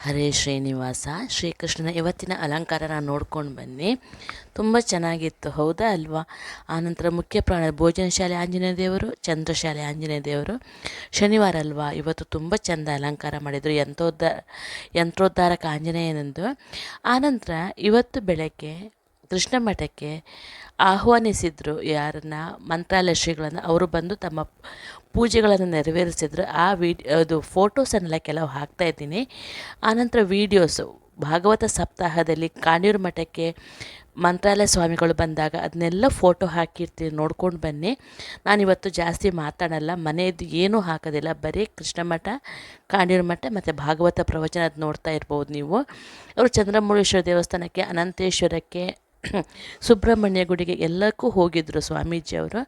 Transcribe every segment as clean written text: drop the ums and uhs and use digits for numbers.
ಹರೇ ಶ್ರೀನಿವಾಸ. ಶ್ರೀಕೃಷ್ಣನ ಇವತ್ತಿನ ಅಲಂಕಾರ ನಾನು ನೋಡ್ಕೊಂಡು ಬನ್ನಿ. ತುಂಬ ಚೆನ್ನಾಗಿತ್ತು, ಹೌದಾ ಅಲ್ವಾ? ಆನಂತರ ಮುಖ್ಯ ಪ್ರಾಣ ಭೋಜನ ಶಾಲೆ ಆಂಜನೇಯ ದೇವರು, ಚಂದ್ರಶಾಲೆ ಆಂಜನೇಯ ದೇವರು. ಶನಿವಾರ ಅಲ್ವಾ, ಇವತ್ತು ತುಂಬ ಚೆಂದ ಅಲಂಕಾರ ಮಾಡಿದರು, ಯಂತ್ರೋದ್ಧಾರಕ ಆಂಜನೇಯನಂದು. ಆನಂತರ ಇವತ್ತು ಬೆಳಗ್ಗೆ ಕೃಷ್ಣ ಮಠಕ್ಕೆ ಆಹ್ವಾನಿಸಿದರು ಯಾರನ್ನ, ಮಂತ್ರಾಲಯ ಶ್ರೀಗಳನ್ನು. ಅವರು ಬಂದು ತಮ್ಮ ಪೂಜೆಗಳನ್ನು ನೆರವೇರಿಸಿದ್ರು. ಅದು ಫೋಟೋಸನ್ನೆಲ್ಲ ಕೆಲವು ಹಾಕ್ತಾಯಿದ್ದೀನಿ. ಆನಂತರ ವೀಡಿಯೋಸು ಭಾಗವತ ಸಪ್ತಾಹದಲ್ಲಿ ಕಾಣಿಯೂರು ಮಠಕ್ಕೆ ಮಂತ್ರಾಲಯ ಸ್ವಾಮಿಗಳು ಬಂದಾಗ ಅದನ್ನೆಲ್ಲ ಫೋಟೋ ಹಾಕಿರ್ತೀನಿ, ನೋಡ್ಕೊಂಡು ಬನ್ನಿ. ನಾನಿವತ್ತು ಜಾಸ್ತಿ ಮಾತಾಡಲ್ಲ, ಮನೆಯದ್ದು ಏನೂ ಹಾಕೋದಿಲ್ಲ, ಬರೀ ಕೃಷ್ಣ ಮಠ, ಕಾಣಿಯೂರು ಮಠ ಮತ್ತು ಭಾಗವತ ಪ್ರವಚನ ಅದು ನೋಡ್ತಾ ಇರ್ಬೋದು ನೀವು. ಅವರು ಚಂದ್ರಮೌಳೇಶ್ವರ ದೇವಸ್ಥಾನಕ್ಕೆ, ಅನಂತೇಶ್ವರಕ್ಕೆ, ಸುಬ್ರಹ್ಮಣ್ಯ ಗುಡಿಗೆ ಎಲ್ಲಕ್ಕೂ ಹೋಗಿದ್ದರು ಸ್ವಾಮೀಜಿಯವರು.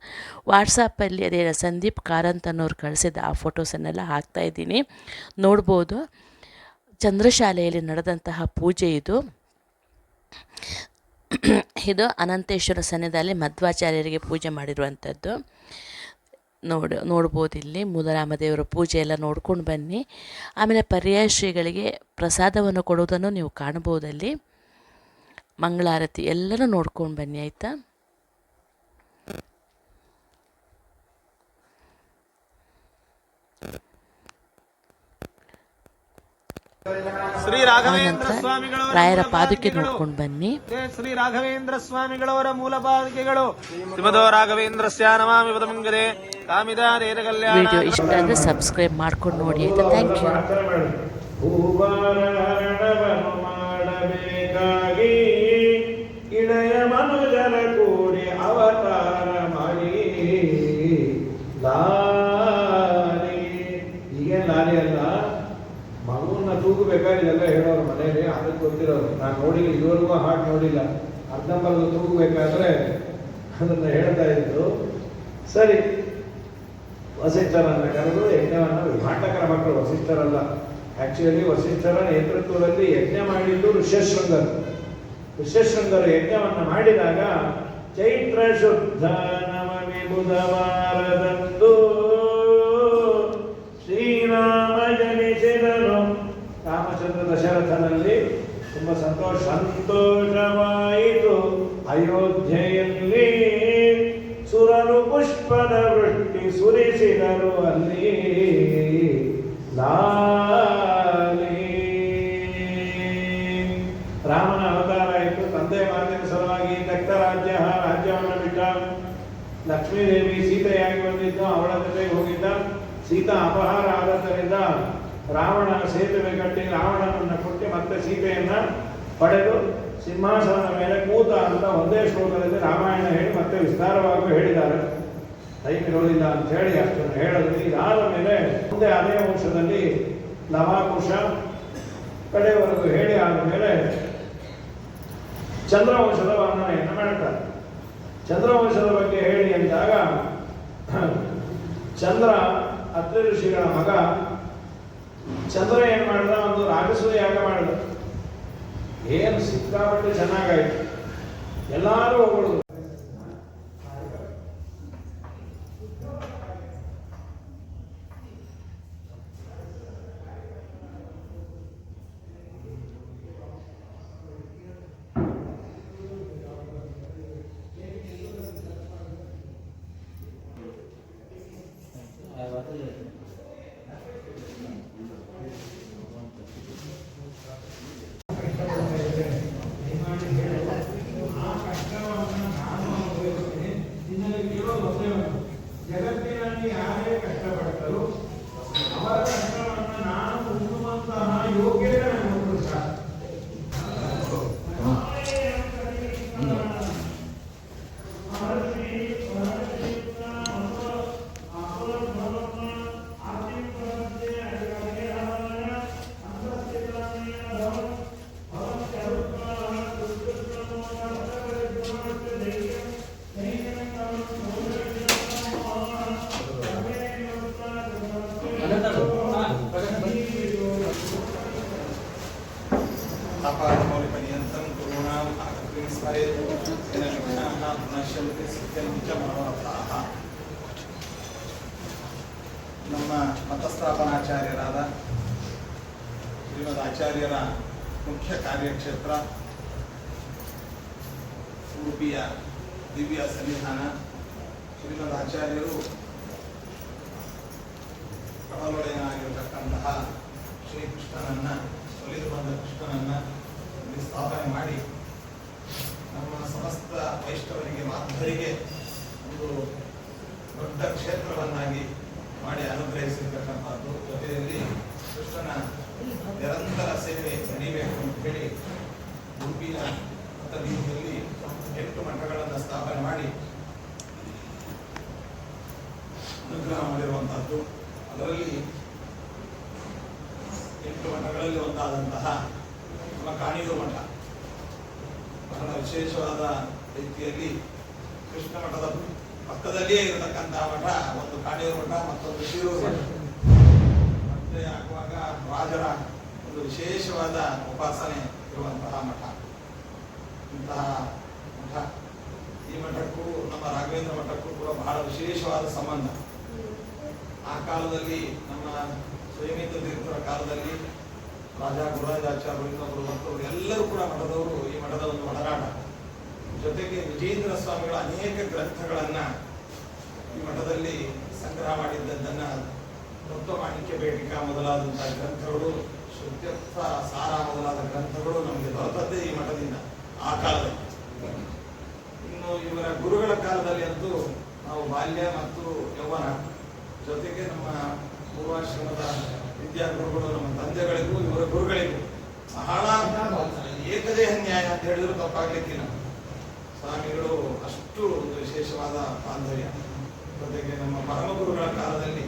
ವಾಟ್ಸಪ್ಪಲ್ಲಿ ಅದೇ ಸಂದೀಪ್ ಕಾರಂತ್ ಅನ್ನೋರು ಕಳಿಸಿದ ಆ ಫೋಟೋಸನ್ನೆಲ್ಲ ಹಾಕ್ತಾಯಿದ್ದೀನಿ, ನೋಡ್ಬೋದು. ಚಂದ್ರಶಾಲೆಯಲ್ಲಿ ನಡೆದಂತಹ ಪೂಜೆ ಇದು. ಇದು ಅನಂತೇಶ್ವರ ಸನ್ನಿಧಿಯಲ್ಲಿ ಮಧ್ವಾಚಾರ್ಯರಿಗೆ ಪೂಜೆ ಮಾಡಿರುವಂಥದ್ದು. ನೋಡ್ಬೋದು ಇಲ್ಲಿ ಮೂಲರಾಮದೇವರ ಪೂಜೆ ಎಲ್ಲ ನೋಡ್ಕೊಂಡು ಬನ್ನಿ. ಆಮೇಲೆ ಪರ್ಯಾಯ ಶ್ರೀಗಳಿಗೆ ಪ್ರಸಾದವನ್ನು ಕೊಡುವುದನ್ನು ನೀವು ಕಾಣ್ಬೋದಲ್ಲಿ. ಮಂಗಳಾರತಿ ಎಲ್ಲನೂ ನೋಡ್ಕೊಂಡು ಬನ್ನಿ, ಆಯಿತಾ? ಶ್ರೀ ರಾಘವೇಂದ್ರ ಸ್ವಾಮಿಗಳವರ ರಾಯರ ಪಾದುಕೆ ನೋಡ್ಕೊಂಡು ಬನ್ನಿ. ಶ್ರೀ ರಾಘವೇಂದ್ರ ಸ್ವಾಮಿಗಳವರ ಮೂಲ ಪಾದುಕೆಗಳು. ಶ್ರೀಮದೋ ರಾಘವೇಂದ್ರಸ್ಯ ನಮಾಮಿ ಪದಮಂಗಲೇ ಕಾಮಿದಾರೇನ ಕಲ್ಯಾಣ. ವಿಡಿಯೋ ಇಷ್ಟ ಆದರೆ ಸಬ್ಸ್ಕ್ರೈಬ್ ಮಾಡ್ಕೊಂಡು ನೋಡಿ, ಆಯಿತಾ? Thank you. ಇಳೆಯ ಮನುಜರ ಕೂಡಿ ಅವತಾರ ಮಾಡಿ ಲಾಲಿ. ಈಗೇನು ಲಾಲಿ ಅಲ್ಲ, ಮಗುವನ್ನ ತೂಗಬೇಕಾಗಿದೆಲ್ಲ ಹೇಳೋರು ಮನೆಯಲ್ಲಿ, ಅದಕ್ಕೆ ಗೊತ್ತಿರೋರು. ನಾನು ನೋಡಿಲ್ಲ, ಇದುವರೆಗೂ ಹಾಡು ನೋಡಿಲ್ಲ. ಅರ್ಧಂಬರ್ಧ ತೂಗಬೇಕಾದ್ರೆ ಅದನ್ನು ಹೇಳ್ತಾ ಇದ್ದು. ಸರಿ, ವಸಿಷ್ಠರನ್ನು ಕರೆದು ಯಜ್ಞವನ್ನು, ವಿಭಾಟಕರ ಮಕ್ಕಳು ವಸಿಷ್ಠರಲ್ಲ, ಆ್ಯಕ್ಚುಲಿ ವಸಿಷ್ಠರ ನೇತೃತ್ವದಲ್ಲಿ ಯಜ್ಞ ಮಾಡಿದ್ದು ಋಷ್ಯಶೃಂಗರು. ಋಷ್ಯಶೃಂಗರು ಯಜ್ಞವನ್ನು ಮಾಡಿದಾಗ ಚೈತ್ರ ಶುದ್ಧ ನವಮಿ ಬುಧವಾರದಂದು ಶ್ರೀರಾಮ ಜನಿಸಿದನು. ರಾಮಚಂದ್ರ ದಶರಥನಲ್ಲಿ ತುಂಬ ಸಂತೋಷವಾಯಿತು. ಅಯೋಧ್ಯೆಯಲ್ಲಿ ಸುರರು ಪುಷ್ಪದ ವೃಷ್ಟಿ ಸುರಿಸಿದರು ಅಲ್ಲಿ ಲಾಲಿ. ರಾಮನ ಅವತಾರ ಆಯಿತು. ತಂದೆ ಮಾತಿನ ಸಲುವಾಗಿ ದತ್ತ ರಾಜ್ಯವನ್ನು ಬಿಟ್ಟ. ಲಕ್ಷ್ಮೀದೇವಿ ಸೀತೆಯಾಗಿ ಬಂದಿದ್ದು, ಅವಳ ಜೊತೆಗೆ ಹೋಗಿದ್ದ. ಸೀತಾ ಅಪಹಾರ ಆದದ್ದರಿಂದ ರಾವಣ ಸೇತುವೆ ಕಟ್ಟಿ ರಾವಣನನ್ನು ಕೊಟ್ಟು ಮತ್ತೆ ಸೀತೆಯನ್ನ ಪಡೆದು ಸಿಂಹಾಸನದ ಮೇಲೆ ಕೂತ ಅಂತ ಒಂದೇ ಶ್ಲೋಕದಲ್ಲಿ ರಾಮಾಯಣ ಹೇಳಿ ಮತ್ತೆ ವಿಸ್ತಾರವಾಗಿ ಹೇಳಿದ್ದಾರೆ. ಟೈಮ್ ಇರೋದಿಲ್ಲ ಅಂತ ಹೇಳಿ ಅಷ್ಟನ್ನು ಹೇಳಿದ್ರು. ಇದಾದ ಮೇಲೆ ಮುಂದೆ ಅದೇ ವಂಶದಲ್ಲಿ ಲವಾಕುಶ ಕಡೆಯವರೆಗೂ ಹೇಳಿ ಆದ ಮೇಲೆ ಚಂದ್ರವಂಶದ ವರ್ಣನೆಯನ್ನು ಮಾಡ್ತಾರೆ. ಚಂದ್ರವಂಶದ ಬಗ್ಗೆ ಹೇಳಿ ಅಂದಾಗ, ಚಂದ್ರ ಅತ್ರಿ ಋಷಿಗಳ ಮಗ. ಚಂದ್ರ ಏನು ಮಾಡಿದ, ಒಂದು ರಾಜಸೂಯ ಯಾಗ ಮಾಡಿದ. ಏನು ಸಿಕ್ಕಾಪಟ್ಟೆ ಚೆನ್ನಾಗಾಯ್ತು, ಎಲ್ಲರೂ ಹೊಗಳಿದ್ರು. ಜಗತ್ತಿನಲ್ಲಿ ಯಾರೇ ಕಷ್ಟಪಟ್ಟರು ಅವರ ಕಷ್ಟವನ್ನು ನಾನು ಉಣ್ಣುವಂತಹ ಯೋಗ್ಯತೆ ನನಗೆ ಸಾಕು. ಅಪಾರಮೌಲಿಪರ್ಯಂತಂ ಕರುಣಾಂ ಆಕೃತಿಂ ಸ್ಮರೇತ್ ಯೇನ ವಿಘ್ನಾಃ ವಿನಶ್ಯಂತಿ ಸಿದ್ಧ್ಯಂತಿ ಚ ಮನೋರಥಾಃ. ನಮ್ಮ ಮತಸ್ಥಾಪನಾಚಾರ್ಯರಾದ ಶ್ರೀ ಶ್ರೀಮದ್ ಆಚಾರ್ಯರ ಮುಖ್ಯ ಕಾರ್ಯಕ್ಷೇತ್ರ ಉಡುಪಿಯ ದಿವ್ಯ ಸನ್ನಿಧಾನ. ಶ್ರೀಮದ್ ಆಚಾರ್ಯರು ಕಳವಳೆಯನಾಗಿರತಕ್ಕಂತಹ ಶ್ರೀಕೃಷ್ಣನನ್ನ, ಒಲಿದು ಬಂದ ಕೃಷ್ಣನನ್ನ ಇಲ್ಲಿ ಸ್ಥಾಪನೆ ಮಾಡಿ ನಮ್ಮ ಸಮಸ್ತ ವೈಷ್ಣವರಿಗೆ ಮಾಧ್ವರಿಗೆ ಒಂದು ದೊಡ್ಡ ಕ್ಷೇತ್ರವನ್ನಾಗಿ ಮಾಡಿ ಅನುಗ್ರಹಿಸಿರ್ತಕ್ಕಂಥದ್ದು. ಜೊತೆಯಲ್ಲಿ ಕೃಷ್ಣನ ನಿರಂತರ ಸೇವೆ ನಡೀಬೇಕು ಅಂತ ಹೇಳಿ ಉಡುಪಿಯ ರೀತಿಯಲ್ಲಿ 8 ಮಠಗಳನ್ನು ಸ್ಥಾಪನೆ ಮಾಡಿ ಅನುಗ್ರಹ ಮಾಡಿರುವಂತಹದ್ದು. ಅದರಲ್ಲಿ 8 ಮಠಗಳಲ್ಲಿ ಒಂದಾದಂತಹ ನಮ್ಮ ಕಾಣಿಯೂರು ಮಠ ಬಹಳ ವಿಶೇಷವಾದ ರೀತಿಯಲ್ಲಿ ಕೃಷ್ಣ ಮಠದ ಪಕ್ಕದಲ್ಲಿಯೇ ಇರತಕ್ಕಂತಹ ಮಠ. ಒಂದು ಕಾಣಿಯೂರು ಮಠ, ಮತ್ತೊಂದು ಶಿರೂರು ಮಠ. ಮದುವೆ ಆಗುವಾಗ ರಾಜರ ಒಂದು ವಿಶೇಷವಾದ ಉಪಾಸನೆ ಇರುವಂತಹ ಮಠ. ಇಂತಹ ಮಠ, ಈ ಮಠಕ್ಕೂ ನಮ್ಮ ರಾಘವೇಂದ್ರ ಮಠಕ್ಕೂ ಕೂಡ ಬಹಳ ವಿಶೇಷವಾದ ಸಂಬಂಧ. ಆ ಕಾಲದಲ್ಲಿ ನಮ್ಮ ಸ್ವಯಂತ ತೀರ್ಥರ ಕಾಲದಲ್ಲಿ ರಾಜ ಗುರುರಾಜಾಚಾರ್ಯರು, ಇನ್ನೊಬ್ಬರು, ಮತ್ತೊಬ್ಬರು ಎಲ್ಲರೂ ಕೂಡ ಮಠದವರು. ಈ ಮಠದ ಒಂದು ಒಡನಾಟ. ಜೊತೆಗೆ ವಿಜೇಂದ್ರ ಸ್ವಾಮಿಗಳ ಅನೇಕ ಗ್ರಂಥಗಳನ್ನ ಈ ಮಠದಲ್ಲಿ ಸಂಗ್ರಹ ಮಾಡಿದ್ದನ್ನ ತತ್ವಮಾಣಿಕ್ಯ ಬೇಟಿಕಾ ಮೊದಲಾದಂತಹ ಗ್ರಂಥಗಳು, ಶ್ರುತ್ಯರ್ಥ ಸಾರ ಮೊದಲಾದ ಗ್ರಂಥಗಳು ನಮಗೆ ದೊರೆತದ್ದೇ ಈ ಮಠದಿಂದ ಆ ಕಾಲದಲ್ಲಿ. ಇನ್ನು ಇವರ ಗುರುಗಳ ಕಾಲದಲ್ಲಿ ಅಂತೂ ನಾವು ಬಾಲ್ಯ ಮತ್ತು ಯೌವನ, ಜೊತೆಗೆ ನಮ್ಮ ಪೂರ್ವಾಶ್ರಮದ ವಿದ್ಯಾಗುರುಗಳು ನಮ್ಮ ತಂದೆಗಳಿಗೂ ಇವರ ಗುರುಗಳಿಗೂ ಬಹಳ ಏಕದೇಹ ನ್ಯಾಯ ಅಂತ ಹೇಳಿದ್ರು ತಪ್ಪಾಗ್ಲಿಕ್ಕಿಲ್ಲ. ಸ್ವಾಮಿಗಳು ಅಷ್ಟು ಒಂದು ವಿಶೇಷವಾದ ಬಾಂಧವ್ಯ. ಜೊತೆಗೆ ನಮ್ಮ ಪರಮ ಗುರುಗಳ ಕಾಲದಲ್ಲಿ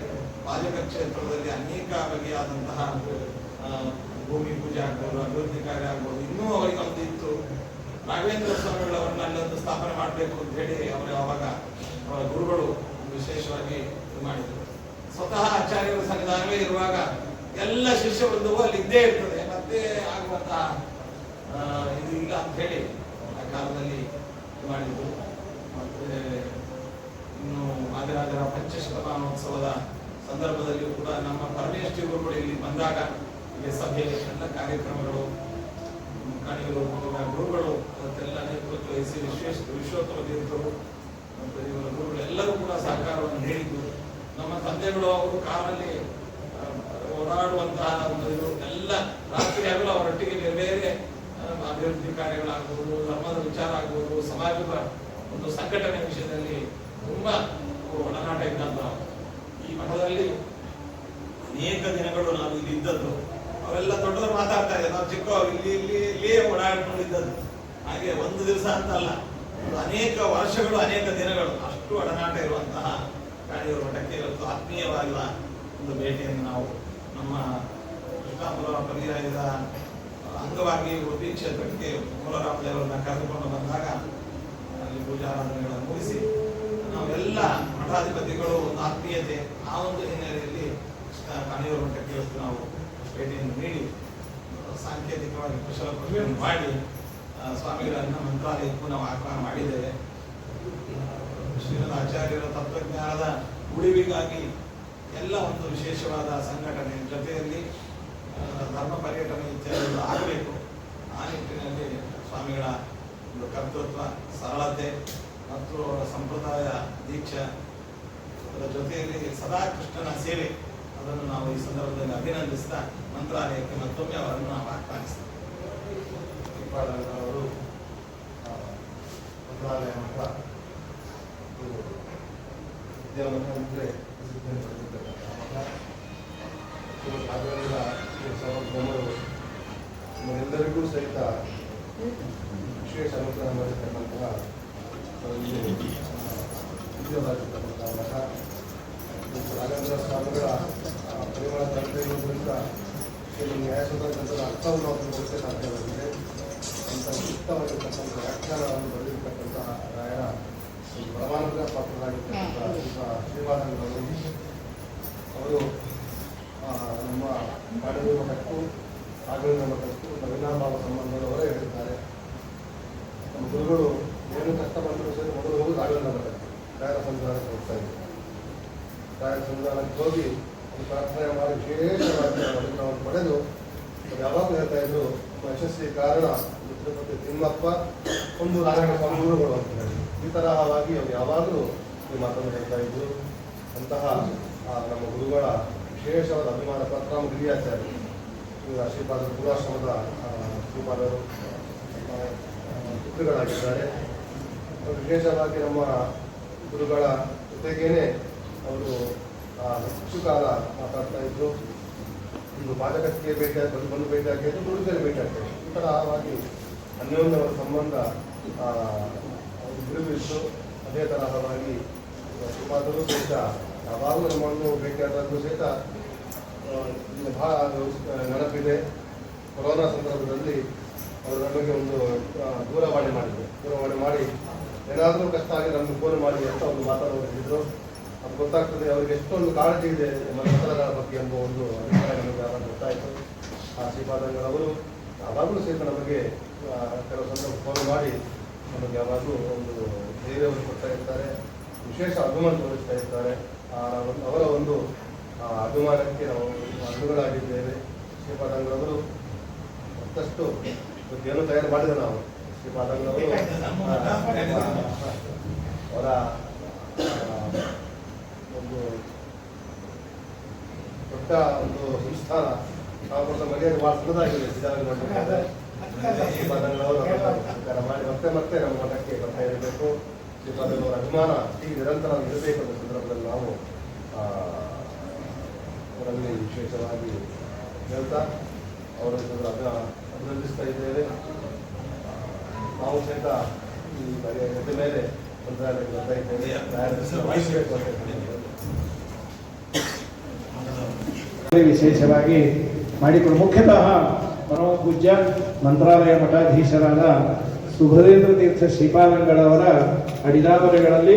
ಪಾಜಕ ಕ್ಷೇತ್ರದಲ್ಲಿ ಅನೇಕ ಬಗೆಯಾದಂತಹ ಭೂಮಿ ಪೂಜೆ ಆಗ್ಬೋದು, ಅಭಿವೃದ್ಧಿ ಕಾರ್ಯ ಆಗ್ಬೋದು. ಇನ್ನೂ ಅವರಿಗೆ ಒಂದು ಇತ್ತು, ರಾಘವೇಂದ್ರ ಸ್ವಾಮಿಗಳವರನ್ನ ಅಲ್ಲೊಂದು ಸ್ಥಾಪನೆ ಮಾಡಬೇಕು ಅಂತ ಹೇಳಿ ಅವರು ಅವಾಗ ಅವರ ಗುರುಗಳು ವಿಶೇಷವಾಗಿ ಇದು ಮಾಡಿದರು. ಸ್ವತಃ ಆಚಾರ್ಯರ ಸನ್ನಿಧಾನವೇ ಇರುವಾಗ ಎಲ್ಲ ಶಿಷ್ಯ ವೃಂದವೂ ಅಲ್ಲಿ ಇದ್ದೇ ಇರ್ತದೆ. ಮತ್ತೆ ಆಗುವಂತಹ ಇದು ಇಲ್ಲ ಅಂತ ಹೇಳಿ ಆ ಕಾಲದಲ್ಲಿ ಇದು ಮಾಡಿದ್ರು. ಮತ್ತೆ ಇನ್ನು ವಾದಿರಾಜರ ಪಂಚಶತಮಾನೋತ್ಸವದ ಸಂದರ್ಭದಲ್ಲಿಯೂ ಕೂಡ ನಮ್ಮ ಪರಮೇಶ್ವರಿ ಗುರುಗಳು ಇಲ್ಲಿ ಬಂದಾಗ ಇಲ್ಲಿ ಸಭೆ, ಎಲ್ಲ ಕಾರ್ಯಕ್ರಮಗಳು, ಕಾಣಿಗಳು ಗುರುಗಳು ಅದಕ್ಕೆಲ್ಲ ನೇತೃತ್ವ ವಹಿಸಿ ವಿಶ್ವೋತ್ತಮ ತೀರ್ಥರು ಮತ್ತು ಇವರ ಗುರುಗಳು ಎಲ್ಲರೂ ಕೂಡ ಸಹಕಾರವನ್ನು ನೀಡಿದ್ದು. ನಮ್ಮ ತಂದೆಗಳು ಅವರು ಕಾರಲ್ಲಿ ಓಡಾಡುವಂತಹ ಒಂದು ಇದು ಎಲ್ಲ ರಾತ್ರಿ ಆಗಲು ಅವರೊಟ್ಟಿಗೆ ಬೇರೆ ಬೇರೆ ಅಭಿವೃದ್ಧಿ ಕಾರ್ಯಗಳಾಗ್ಬೋದು, ಧರ್ಮದ ವಿಚಾರ ಆಗ್ಬೋದು, ಸಮಾಜದ ಒಂದು ಸಂಘಟನೆ ವಿಷಯದಲ್ಲಿ ತುಂಬಾ ಒಡನಾಟ ಇದ್ದಂತ. ಈ ಮಠದಲ್ಲಿ ಅನೇಕ ದಿನಗಳು ನಾವು ಇಲ್ಲಿ ಇದ್ದದ್ದು. ಅವೆಲ್ಲ ದೊಡ್ಡವರು ಮಾತಾಡ್ತಾ ಇದ್ದಾರೆ, ನಾವು ಚಿಕ್ಕವರು ಇಲ್ಲಿಯೇ ಓಡಾಡ್ಕೊಂಡಿದ್ದದ್ದು. ಹಾಗೆ ಒಂದು ದಿವಸ ಅಂತಲ್ಲ, ಅನೇಕ ವರ್ಷಗಳು, ಅನೇಕ ದಿನಗಳು ಅಷ್ಟು ಒಡನಾಟ ಇರುವಂತಹ ಕಾಣಿಯೂರು ಮಠಕ್ಕೆ ಇವತ್ತು ಆತ್ಮೀಯವಾದ ಒಂದು ಭೇಟಿಯನ್ನು ನಾವು ನಮ್ಮ ಕೃಷ್ಣಾಪುರ ಪರ್ಯಾಯದ ಅಂಗವಾಗಿ ಉಡುಪಿ ಕ್ಷೇತ್ರಕ್ಕೆ ಮೂಲರಾಮದೇವರನ್ನ ಕರೆದುಕೊಂಡು ಬಂದಾಗ ಅಲ್ಲಿ ಪೂಜಾರಾಧನೆಗಳನ್ನು ಮುಗಿಸಿ ನಾವೆಲ್ಲ ಮಠಾಧಿಪತಿಗಳು ಒಂದು ಆತ್ಮೀಯತೆ, ಆ ಒಂದು ಹಿನ್ನೆಲೆಯಲ್ಲಿ ಕಾಣಿಯೂರು ಮಠಕ್ಕೆ ಇವತ್ತು ನಾವು ಭೇಟಿಯನ್ನು ನೀಡಿ ಸಾಂಕೇತಿಕವಾಗಿ ಕುಶಲ ಪ್ರಶ್ನೆಯನ್ನು ಮಾಡಿ ಸ್ವಾಮಿಗಳನ್ನ ಮಂತ್ರಾಲಯಕ್ಕೂ ನಾವು ಆಹ್ವಾನ ಮಾಡಿದ್ದೇವೆ. ಶ್ರೀಮದ್ ಆಚಾರ್ಯರ ತತ್ವಜ್ಞಾನದ ಉಳಿವಿಗಾಗಿ ಎಲ್ಲ ಒಂದು ವಿಶೇಷವಾದ ಸಂಘಟನೆ, ಜೊತೆಯಲ್ಲಿ ಧರ್ಮ ಪರ್ಯಟನೆ ಇತ್ಯಾದಿಗಳು ಆಗಬೇಕು. ಆ ನಿಟ್ಟಿನಲ್ಲಿ ಸ್ವಾಮಿಗಳ ಒಂದು ಕರ್ತೃತ್ವ, ಸರಳತೆ ಮತ್ತು ಅವರ ಸಂಪ್ರದಾಯ ದೀಕ್ಷೆ, ಅದರ ಜೊತೆಯಲ್ಲಿ ಸದಾ ಕೃಷ್ಣನ ಸೇವೆ, ಅದನ್ನು ನಾವು ಈ ಸಂದರ್ಭದಲ್ಲಿ ಅಭಿನಂದಿಸ್ತಾ ಮಂತ್ರಾಲಯಕ್ಕೆ ಮತ್ತೊಮ್ಮೆ ಅವರನ್ನು ನಾವು ಆಹ್ವಾನಿಸ್ತೇವೆ. ಅವರು ಮಂತ್ರಾಲಯ ಮಠ ವಿದ್ಯಾಮಠ ಅಂದರೆ ಪ್ರಸಿದ್ಧಿಯನ್ನು ಪಡೆದಿರ್ತಕ್ಕಂಥ ಮಠ. ರಾಘವೇಂದ್ರ ಸ್ವಾಮಿಗಳು ನಮ್ಮೆಲ್ಲರಿಗೂ ಸಹಿತ ವಿಶೇಷ ಅನುಗ್ರಹ ಮಾಡಿರ್ತಕ್ಕಂತಹ ವಿದ್ಯಾವಾಗಿರ್ತಕ್ಕಂತಹ ಮಠ. ರಾಘವೇಂದ್ರ ಸ್ವಾಮಿಗಳ ಪರಿಮಳ ತಂದೆ ಇರೋದ್ರಿಂದ ನ್ಯಾಯಸೂತ್ರ ಗ್ರಂಥದ ಅರ್ಥವನ್ನು ನಾವು ತಿಳ್ಕೊಳ್ಳೋಕ್ಕೆ ಸಾಧ್ಯವಾಗಿದೆ. ಅಂತ ಉತ್ತಮವಾಗಿರ್ತಕ್ಕಂಥ ವ್ಯಾಖ್ಯಾನವನ್ನು ಬರೆದಿರ್ತಕ್ಕಂತಹ ರಾಯರ ಪ್ರಮಾಣದ ಪಾತ್ರರಾಗಿರ್ತಕ್ಕಂಥ ಶ್ರೀಪಾದಂಗಳವರು ಅವರು ನಮ್ಮ ಕಾಣಿಯೂರು ಮಠಕ್ಕೂ ರಾಘವೇಂದ್ರ ಮಠಕ್ಕೂ ಅವಿನಾಭಾವ ಸಂಬಂಧದವರೇ ಹೇಳಿದ್ದಾರೆ. ನಮ್ಮ ಗುರುಗಳು ಏನು ಕಷ್ಟ ಬಂದರೂ ಸರಿ ಮೊದಲು ಹೋಗಿ ರಾಘವೇಂದ್ರ ಮಠಕ್ಕೆ ರಾಯರ ಸಂಧಾನಕ್ಕೆ ಹೋಗ್ತಾ ಇದ್ದಾರೆ. ರಾಯರ ಸಂಧಾನಕ್ಕೆ ಹೋಗಿ ಒಂದು ಪ್ರಾರ್ಥನೆ ಮಾಡಿ ವಿಶೇಷವಾಗಿ ಅನುಗ್ರಹವನ್ನು ಪಡೆದು ಯಾವ ಹೇಳ್ತಾ ಇದ್ರು ಯಶಸ್ವಿ ಕಾರಣ ತಿರುಪತಿ ತಿಮ್ಮಪ್ಪ ಒಂದು ನಾರಾಯಣ ಸ್ವಾಮಿ ಗುರುಗಳು ಅಂತ ಹೇಳಿ ಈ ತರಹವಾಗಿ ಅವರು ಯಾವಾಗಲೂ ಈ ಮಾತನ್ನು ಹೇಳ್ತಾ ಇದ್ರು. ಅಂತಹ ನಮ್ಮ ಗುರುಗಳ ವಿಶೇಷವಾದ ಅಭಿಮಾನ ಪತ್ರ ಗಿರಿಯಾಚಾರ್ಯ ಇವರು ಶ್ರೀಪಾದರು ಪೂರ್ವಾಶ್ರಮದ ಶ್ರೀಪಾದರು ಪುತ್ರಗಳಾಗಿದ್ದಾರೆ. ವಿಶೇಷವಾಗಿ ನಮ್ಮ ಗುರುಗಳ ಜೊತೆಗೇನೆ ಅವರು ಹೆಚ್ಚು ಕಾಲ ಮಾತಾಡ್ತಾ ಇದ್ರು. ಒಂದು ಪಾಜಕಕ್ಕೆ ಬಂದು ಭೇಟಿಯಾಗಿದ್ದು ದುರ್ಗದಲ್ಲಿ ಭೇಟಿಯಾಗ್ತದೆ. ಈ ತರಹವಾಗಿ ಅನ್ಯೋನ್ಯವರ ಸಂಬಂಧ ಬಿಡುವಿತ್ತು. ಅದೇ ತರಹವಾಗಿ ಶ್ರೀಪಾದರು ಸಹಿತ ಯಾವಾಗಲೂ ನಮ್ಮನ್ನು ಭೇಟಿಯಾದಾಗಲೂ ಸಹಿತ ಬಹಳ ನೆನಪಿದೆ. ಕೊರೋನಾ ಸಂದರ್ಭದಲ್ಲಿ ಅವರು ನಮಗೆ ಒಂದು ದೂರವಾಣಿ ಮಾಡಿ ಏನಾದರೂ ಕಷ್ಟ ಆಗಿ ನಮಗೆ ಫೋನ್ ಮಾಡಿ ಅಂತ ಒಂದು ಮಾತಾಡೋದಿದ್ರು. ಅದು ಗೊತ್ತಾಗ್ತದೆ ಅವರಿಗೆ ಎಷ್ಟೊಂದು ಕಾಳಜಿ ಇದೆ ಮಕ್ಕಳಗಳ ಬಗ್ಗೆ ಎಂಬ ಒಂದು ಅಭಿಪ್ರಾಯ ನಮಗೆ ಯಾವಾಗ ಗೊತ್ತಾಯಿತು. ಆ ಶ್ರೀಪಾದಂಗಳವರು ಯಾವಾಗಲೂ ಸಹಿತ ನಮಗೆ ಕೆಲವು ಸಂದರ್ಭ ಫೋನ್ ಮಾಡಿ ನಮಗೆ ಯಾವಾಗಲೂ ಒಂದು ಧೈರ್ಯವನ್ನು ಕೊಡ್ತಾ ಇರ್ತಾರೆ, ವಿಶೇಷ ಅಭಿಮಾನ ತೋರಿಸ್ತಾ ಇರ್ತಾರೆ. ಅವರ ಒಂದು ಅಭಿಮಾನಕ್ಕೆ ನಾವು ಅನುಗಳಾಗಿದ್ದೇವೆ. ಶ್ರೀಪಾದಂಗಳವರು ಮತ್ತಷ್ಟು ಏನು ತಯಾರು ಮಾಡಿದೆ ನಾವು. ಶ್ರೀಪಾದಂಗಳವರು ಅವರ ಒಂದು ದೊಡ್ಡ ಒಂದು ಸಂಸ್ಥಾನ ನಾವು ಮರ್ಯಾದೆ ಭಾಳ ಸಣ್ಣದಾಗಿದೆ. ಶ್ರೀಪಾದಂಗಳವರು ಸ್ವೀಕಾರ ಮಾಡಿ ಮತ್ತೆ ನಮ್ಮ ಮಠಕ್ಕೆ ಬರ್ತಾ ಇರಬೇಕು. ಶ್ರೀಪಾದಂಗಳವರ ಅಭಿಮಾನ ಹೀಗೆ ನಿರಂತರ ಇರಬೇಕು ಅನ್ನೋ ಸಂದರ್ಭದಲ್ಲಿ ನಾವು ಅವರಲ್ಲಿ ವಿಶೇಷವಾಗಿ ಹೇಳ್ತಾ ಅವರನ್ನು ಅಭಿನಂದಿಸ್ತಾ ಇದ್ದೇವೆ. ನಾವು ಸಹಿತ ಈ ಎದ್ದ ಮೇಲೆ ಮಂತ್ರಾಲಯಕ್ಕೆ ಬರ್ತಾ ಇದ್ದೇವೆ. ವಿಶೇಷವಾಗಿ ಮಾಡಿಕೊಂಡು ಮುಖ್ಯತಃ ಪರಮ ಪೂಜ್ಯ ಮಂತ್ರಾಲಯ ಮಠಾಧೀಶರಾದ ಸುಭದೇಂದ್ರ ತೀರ್ಥ ಶ್ರೀಪಾದಂಗಳವರ ಅಡಿದಾವರೆಗಳಲ್ಲಿ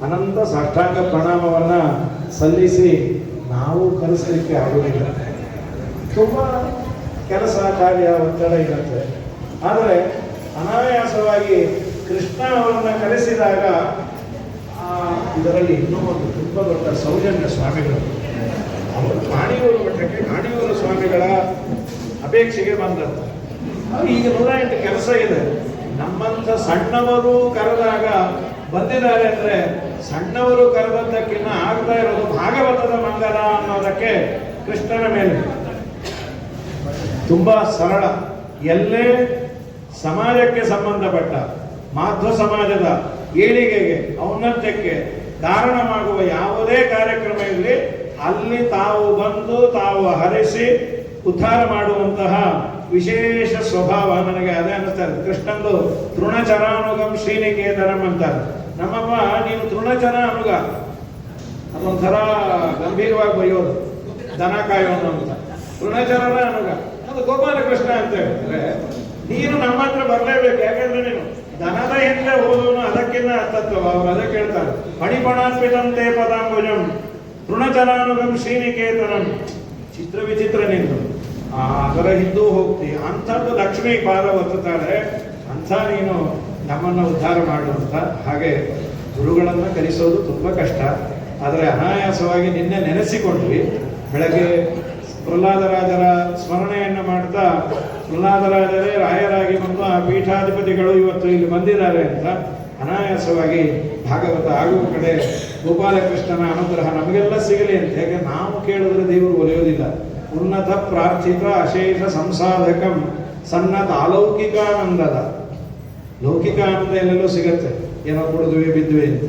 ಅನಂತ ಸಾಷ್ಟಾಂಗ ಪ್ರಣಾಮವನ್ನು ಸಲ್ಲಿಸಿ ನಾವು ಕಲಿಸಲಿಕ್ಕೆ ಆಗುವುದಿಲ್ಲ. ತುಂಬ ಕೆಲಸ ಕಾರ್ಯ ಒತ್ತಡ ಇರುತ್ತೆ. ಆದರೆ ಅನಾಯಾಸವಾಗಿ ಕೃಷ್ಣ ಅವರನ್ನು ಕರೆಸಿದಾಗ ಇದರಲ್ಲಿ ಇನ್ನೂ ಒಂದು ತುಂಬ ದೊಡ್ಡ ಸೌಜನ್ಯ ಸ್ವಾಮಿಗಳು ಅವರು ಕಾಣಿಯೂರು ಮಠಕ್ಕೆ ಕಾಣಿಯೂರು ಸ್ವಾಮಿಗಳ ಅಪೇಕ್ಷೆಗೆ ಬಂದದ್ದು. ಈಗ 108 ಕೆಲಸ ಇದೆ. ನಮ್ಮಂಥ ಸಣ್ಣವರು ಕರೆದಾಗ ಬಂದಿದ್ದಾರೆ ಅಂದರೆ ಸಣ್ಣವರು ಕರೆದದ್ದಕ್ಕಿಂತ ಆಗ್ತಾ ಇರೋದು ಭಾಗವತದ ಮಂಗಲ ಅನ್ನೋದಕ್ಕೆ ಕೃಷ್ಣನ ಮೇಲೆ ತುಂಬ ಸರಳ. ಎಲ್ಲೇ ಸಮಾಜಕ್ಕೆ ಸಂಬಂಧಪಟ್ಟ ಮಾಧ್ವ ಸಮಾಜದ ಏಳಿಗೆಗೆ ಔನ್ನತ್ಯಕ್ಕೆ ಕಾರಣವಾಗುವ ಯಾವುದೇ ಕಾರ್ಯಕ್ರಮ ಇರಲಿ ಅಲ್ಲಿ ತಾವು ಬಂದು ತಾವು ಹರಿಸಿ ಉದ್ಧಾರ ಮಾಡುವಂತಹ ವಿಶೇಷ ಸ್ವಭಾವ ನನಗೆ ಅದೇ ಅನ್ನಿಸ್ತಾರೆ. ಕೃಷ್ಣಂದು ತೃಣಚರಾನುಗಂ ಶ್ರೀನಿಕೇತನಂ ಅಂತಾರೆ. ನಮ್ಮಪ್ಪ ನೀನು ತೃಣಚರಾನುಗ ಅದೊಂಥರ ಗಂಭೀರವಾಗಿ ಬೈಯೋದು, ದನ ಕಾಯೋನು ಅಂತ. ತೃಣಚರನ ಅನುಗ ಅದು ಗೋಪಾಲಕೃಷ್ಣ ಅಂತ ಹೇಳಿದ್ರೆ ನೀನು ನಮ್ಮ ಹತ್ರ ಬರಲೇಬೇಕು. ಯಾಕಂದ್ರೆ ನೀನು ದನದ ಹಿಂದೆ ಹೋದವನು ಅದಕ್ಕಿಂತ ಅರ್ಥತ್ವ. ಅವರು ಅದಕ್ಕೆ ಹೇಳ್ತಾರೆ ಮಣಿಪಣಾನ್ವಿತಂತೆ ಪದಾಂಬುಜಂ ತೃಣಚರಾನುಗಂ ಶ್ರೀನಿಕೇತನಂ. ಚಿತ್ರ ವಿಚಿತ್ರ ನಿಂತು ಅದರ ಹಿಂದೂ ಹೋಗ್ತಿ ಅಂಥದ್ದು ಲಕ್ಷ್ಮೀ ಪಾದ ಒತ್ತುತ್ತಾಳೆ. ಅಂಥ ನೀನು ನಮ್ಮನ್ನು ಉದ್ಧಾರ ಮಾಡುವಂತ. ಹಾಗೆ ಗುರುಗಳನ್ನು ಕಲಿಸೋದು ತುಂಬ ಕಷ್ಟ. ಆದರೆ ಅನಾಯಾಸವಾಗಿ ನಿನ್ನೆ ನೆನೆಸಿಕೊಂಡ್ವಿ. ಬೆಳಗ್ಗೆ ಪ್ರಹ್ಲಾದರಾಜರ ಸ್ಮರಣೆಯನ್ನು ಮಾಡ್ತಾ ಪ್ರಹ್ಲಾದರಾಜರೇ ರಾಯರಾಗಿ ಬಂದು ಆ ಪೀಠಾಧಿಪತಿಗಳು ಇವತ್ತು ಇಲ್ಲಿ ಬಂದಿದ್ದಾರೆ ಅಂತ ಅನಾಯಾಸವಾಗಿ ಭಾಗವತ ಆಗುವ ಕಡೆ ಗೋಪಾಲಕೃಷ್ಣನ ಅನುಗ್ರಹ ನಮಗೆಲ್ಲ ಸಿಗಲಿ ಅಂತ. ಹೇಗೆ ನಾವು ಕೇಳಿದ್ರೆ ದೇವರು ಒಲಿಯೋದಿಲ್ಲ. ಉನ್ನತ ಪ್ರಾರ್ಥಿತ ಅಶೇಷ ಸಂಸಾಧಕಂ ಸನ್ನತ ಅಲೌಕಿಕಾನಂದದ. ಲೌಕಿಕ ಆನಂದ ಎಲ್ಲೆಲ್ಲೂ ಸಿಗತ್ತೆ, ಏನೋ ಕುಡಿದ್ವಿ ಬಿದ್ವಿ ಅಂತ.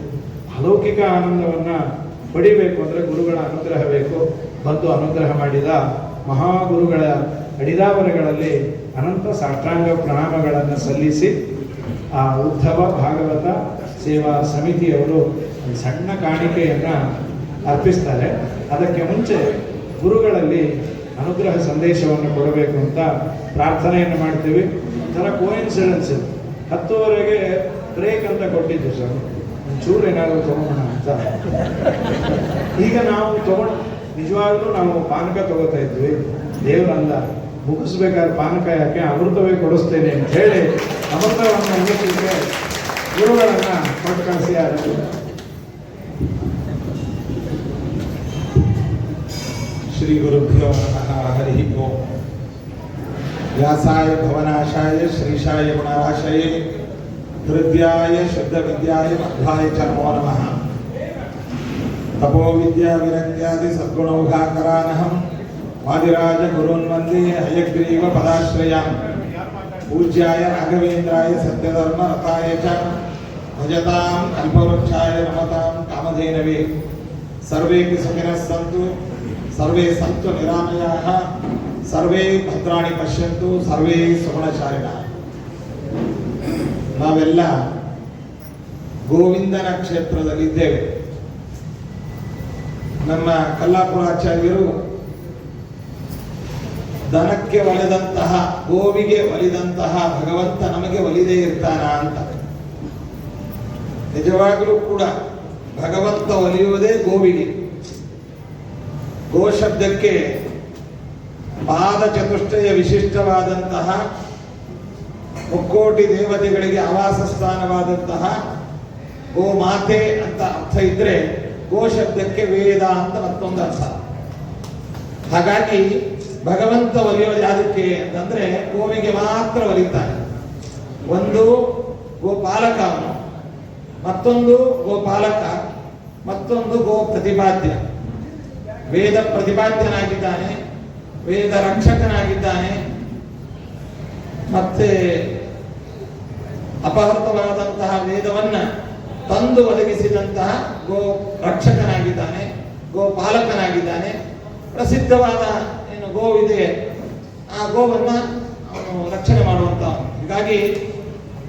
ಅಲೌಕಿಕ ಆನಂದವನ್ನು ಪಡಿಬೇಕು ಅಂದರೆ ಗುರುಗಳ ಅನುಗ್ರಹ ಬೇಕು. ಬಂದು ಅನುಗ್ರಹ ಮಾಡಿದ ಮಹಾಗುರುಗಳ ಅಡಿದಾವರೆಗಳಲ್ಲಿ ಅನಂತ ಸಾಷ್ಟಾಂಗ ಪ್ರಣಾಮಗಳನ್ನು ಸಲ್ಲಿಸಿ ಆ ಉದ್ಧವ ಭಾಗವತ ಸೇವಾ ಸಮಿತಿಯವರು ಸಣ್ಣ ಕಾಣಿಕೆಯನ್ನು ಅರ್ಪಿಸ್ತಾರೆ. ಅದಕ್ಕೆ ಮುಂಚೆ ಗುರುಗಳಲ್ಲಿ ಅನುಗ್ರಹ ಸಂದೇಶವನ್ನು ಕೊಡಬೇಕು ಅಂತ ಪ್ರಾರ್ಥನೆಯನ್ನು ಮಾಡ್ತೀವಿ. ಒಂಥರ ಕೋಇನ್ಸಿಡೆನ್ಸ್, 10:00 ಬ್ರೇಕ್ ಅಂತ ಕೊಟ್ಟಿದ್ದು ಸರ್, ಒಂಚೂರು ಏನಾದರೂ ತಗೋಣ ಅಂತ. ಈಗ ನಾವು ನಿಜವಾಗ್ಲೂ ನಾವು ಪಾನಕ ತಗೋತಾ ಇದ್ವಿ. ದೇವರಂದ ಮುಗಿಸ್ಬೇಕಾದ್ರೆ ಪಾನಕ ಯಾಕೆ ಅಮೃತವೇ ಕೊಡಿಸ್ತೇನೆ ಅಂತ ಹೇಳಿ ಅಮೃತವನ್ನು ಮುಗಿಸಲಿಕ್ಕೆ ಗುರುಗಳನ್ನು ಕೊಟ್ಟು ಕಳಿಸಿ. ಶ್ರೀ ಗುರುಭ್ಯೋ ನಮಃ. ಹರಿ ಓಂ. व्यासाय भवनाशाय श्रीशाय गुणराशये हृद्याय शुद्धविद्याय मध्वाय च नमो नमः। तपो विद्या विरक्त्यादि सद्गुणौघाकरानहं वादिराज गुरून् वन्दे हयग्रीव पदाश्रयान्। पूज्याय राघवेन्द्राय सत्यधर्म रताय च भजतां कल्पवृक्षाय नमतां कामधेनवे। सर्वेपि सुखिनः सन्तु सर्वे सन्तु निरामयाः सर्वे ಭದ್ರಾಣಿ ಪಶ್ಯಂತು ಸರ್ವೇ ಸುಗುಣಶಾಲಿನಃ. ನಾವೆಲ್ಲ ಗೋವಿಂದನ ಕ್ಷೇತ್ರದಲ್ಲಿದ್ದೇವೆ. ನಮ್ಮ ಕಲ್ಲಾಪುರಾಚಾರ್ಯರು ದನಕ್ಕೆ ಒಲಿದಂತಹ ಗೋವಿಗೆ ಒಲಿದಂತಹ ಭಗವಂತ ನಮಗೆ ಒಲಿದೇ ಇರ್ತಾನ ಅಂತ. ನಿಜವಾಗಲೂ ಕೂಡ ಭಗವಂತ ಒಲಿಯುವುದೇ ಗೋವಿಗೆ. ಗೋ ಶಬ್ದಕ್ಕೆ ಪಾದ ಚತುಷ್ಟಯ ವಿಶಿಷ್ಟವಾದಂತಹ ಮುಕ್ಕೋಟಿ ದೇವತೆಗಳಿಗೆ ಆವಾಸ ಸ್ಥಾನವಾದಂತಹ ಗೋ ಮಾತೆ ಅಂತ ಅರ್ಥ ಇದ್ರೆ, ಗೋ ಶಬ್ದಕ್ಕೆ ವೇದ ಅಂತ ಮತ್ತೊಂದು ಅರ್ಥ. ಹಾಗಾಗಿ ಭಗವಂತ ಒಲಿಯೋದು ಯಾವುದಕ್ಕೆ ಅಂತಂದ್ರೆ ಗೋವಿಗೆ ಮಾತ್ರ ಒಲಿತಾನೆ. ಒಂದು ಗೋಪಾಲಕ ಅವನು, ಮತ್ತೊಂದು ಗೋಪಾಲಕ, ಮತ್ತೊಂದು ಗೋ ಪ್ರತಿಪಾದ್ಯ. ವೇದ ಪ್ರತಿಪಾದ್ಯನಾಗಿದ್ದಾನೆ, ವೇದ ರಕ್ಷಕನಾಗಿದ್ದಾನೆ, ಮತ್ತೆ ಅಪಹೃತವಾದಂತಹ ವೇದವನ್ನ ತಂದು ಒದಗಿಸಿದಂತಹ ಗೋ ರಕ್ಷಕನಾಗಿದ್ದಾನೆ, ಗೋಪಾಲಕನಾಗಿದ್ದಾನೆ. ಪ್ರಸಿದ್ಧವಾದ ಏನು ಗೋವಿದೆ ಆ ಗೋವನ್ನ ಅವನು ರಕ್ಷಣೆ ಮಾಡುವಂತವನು. ಹೀಗಾಗಿ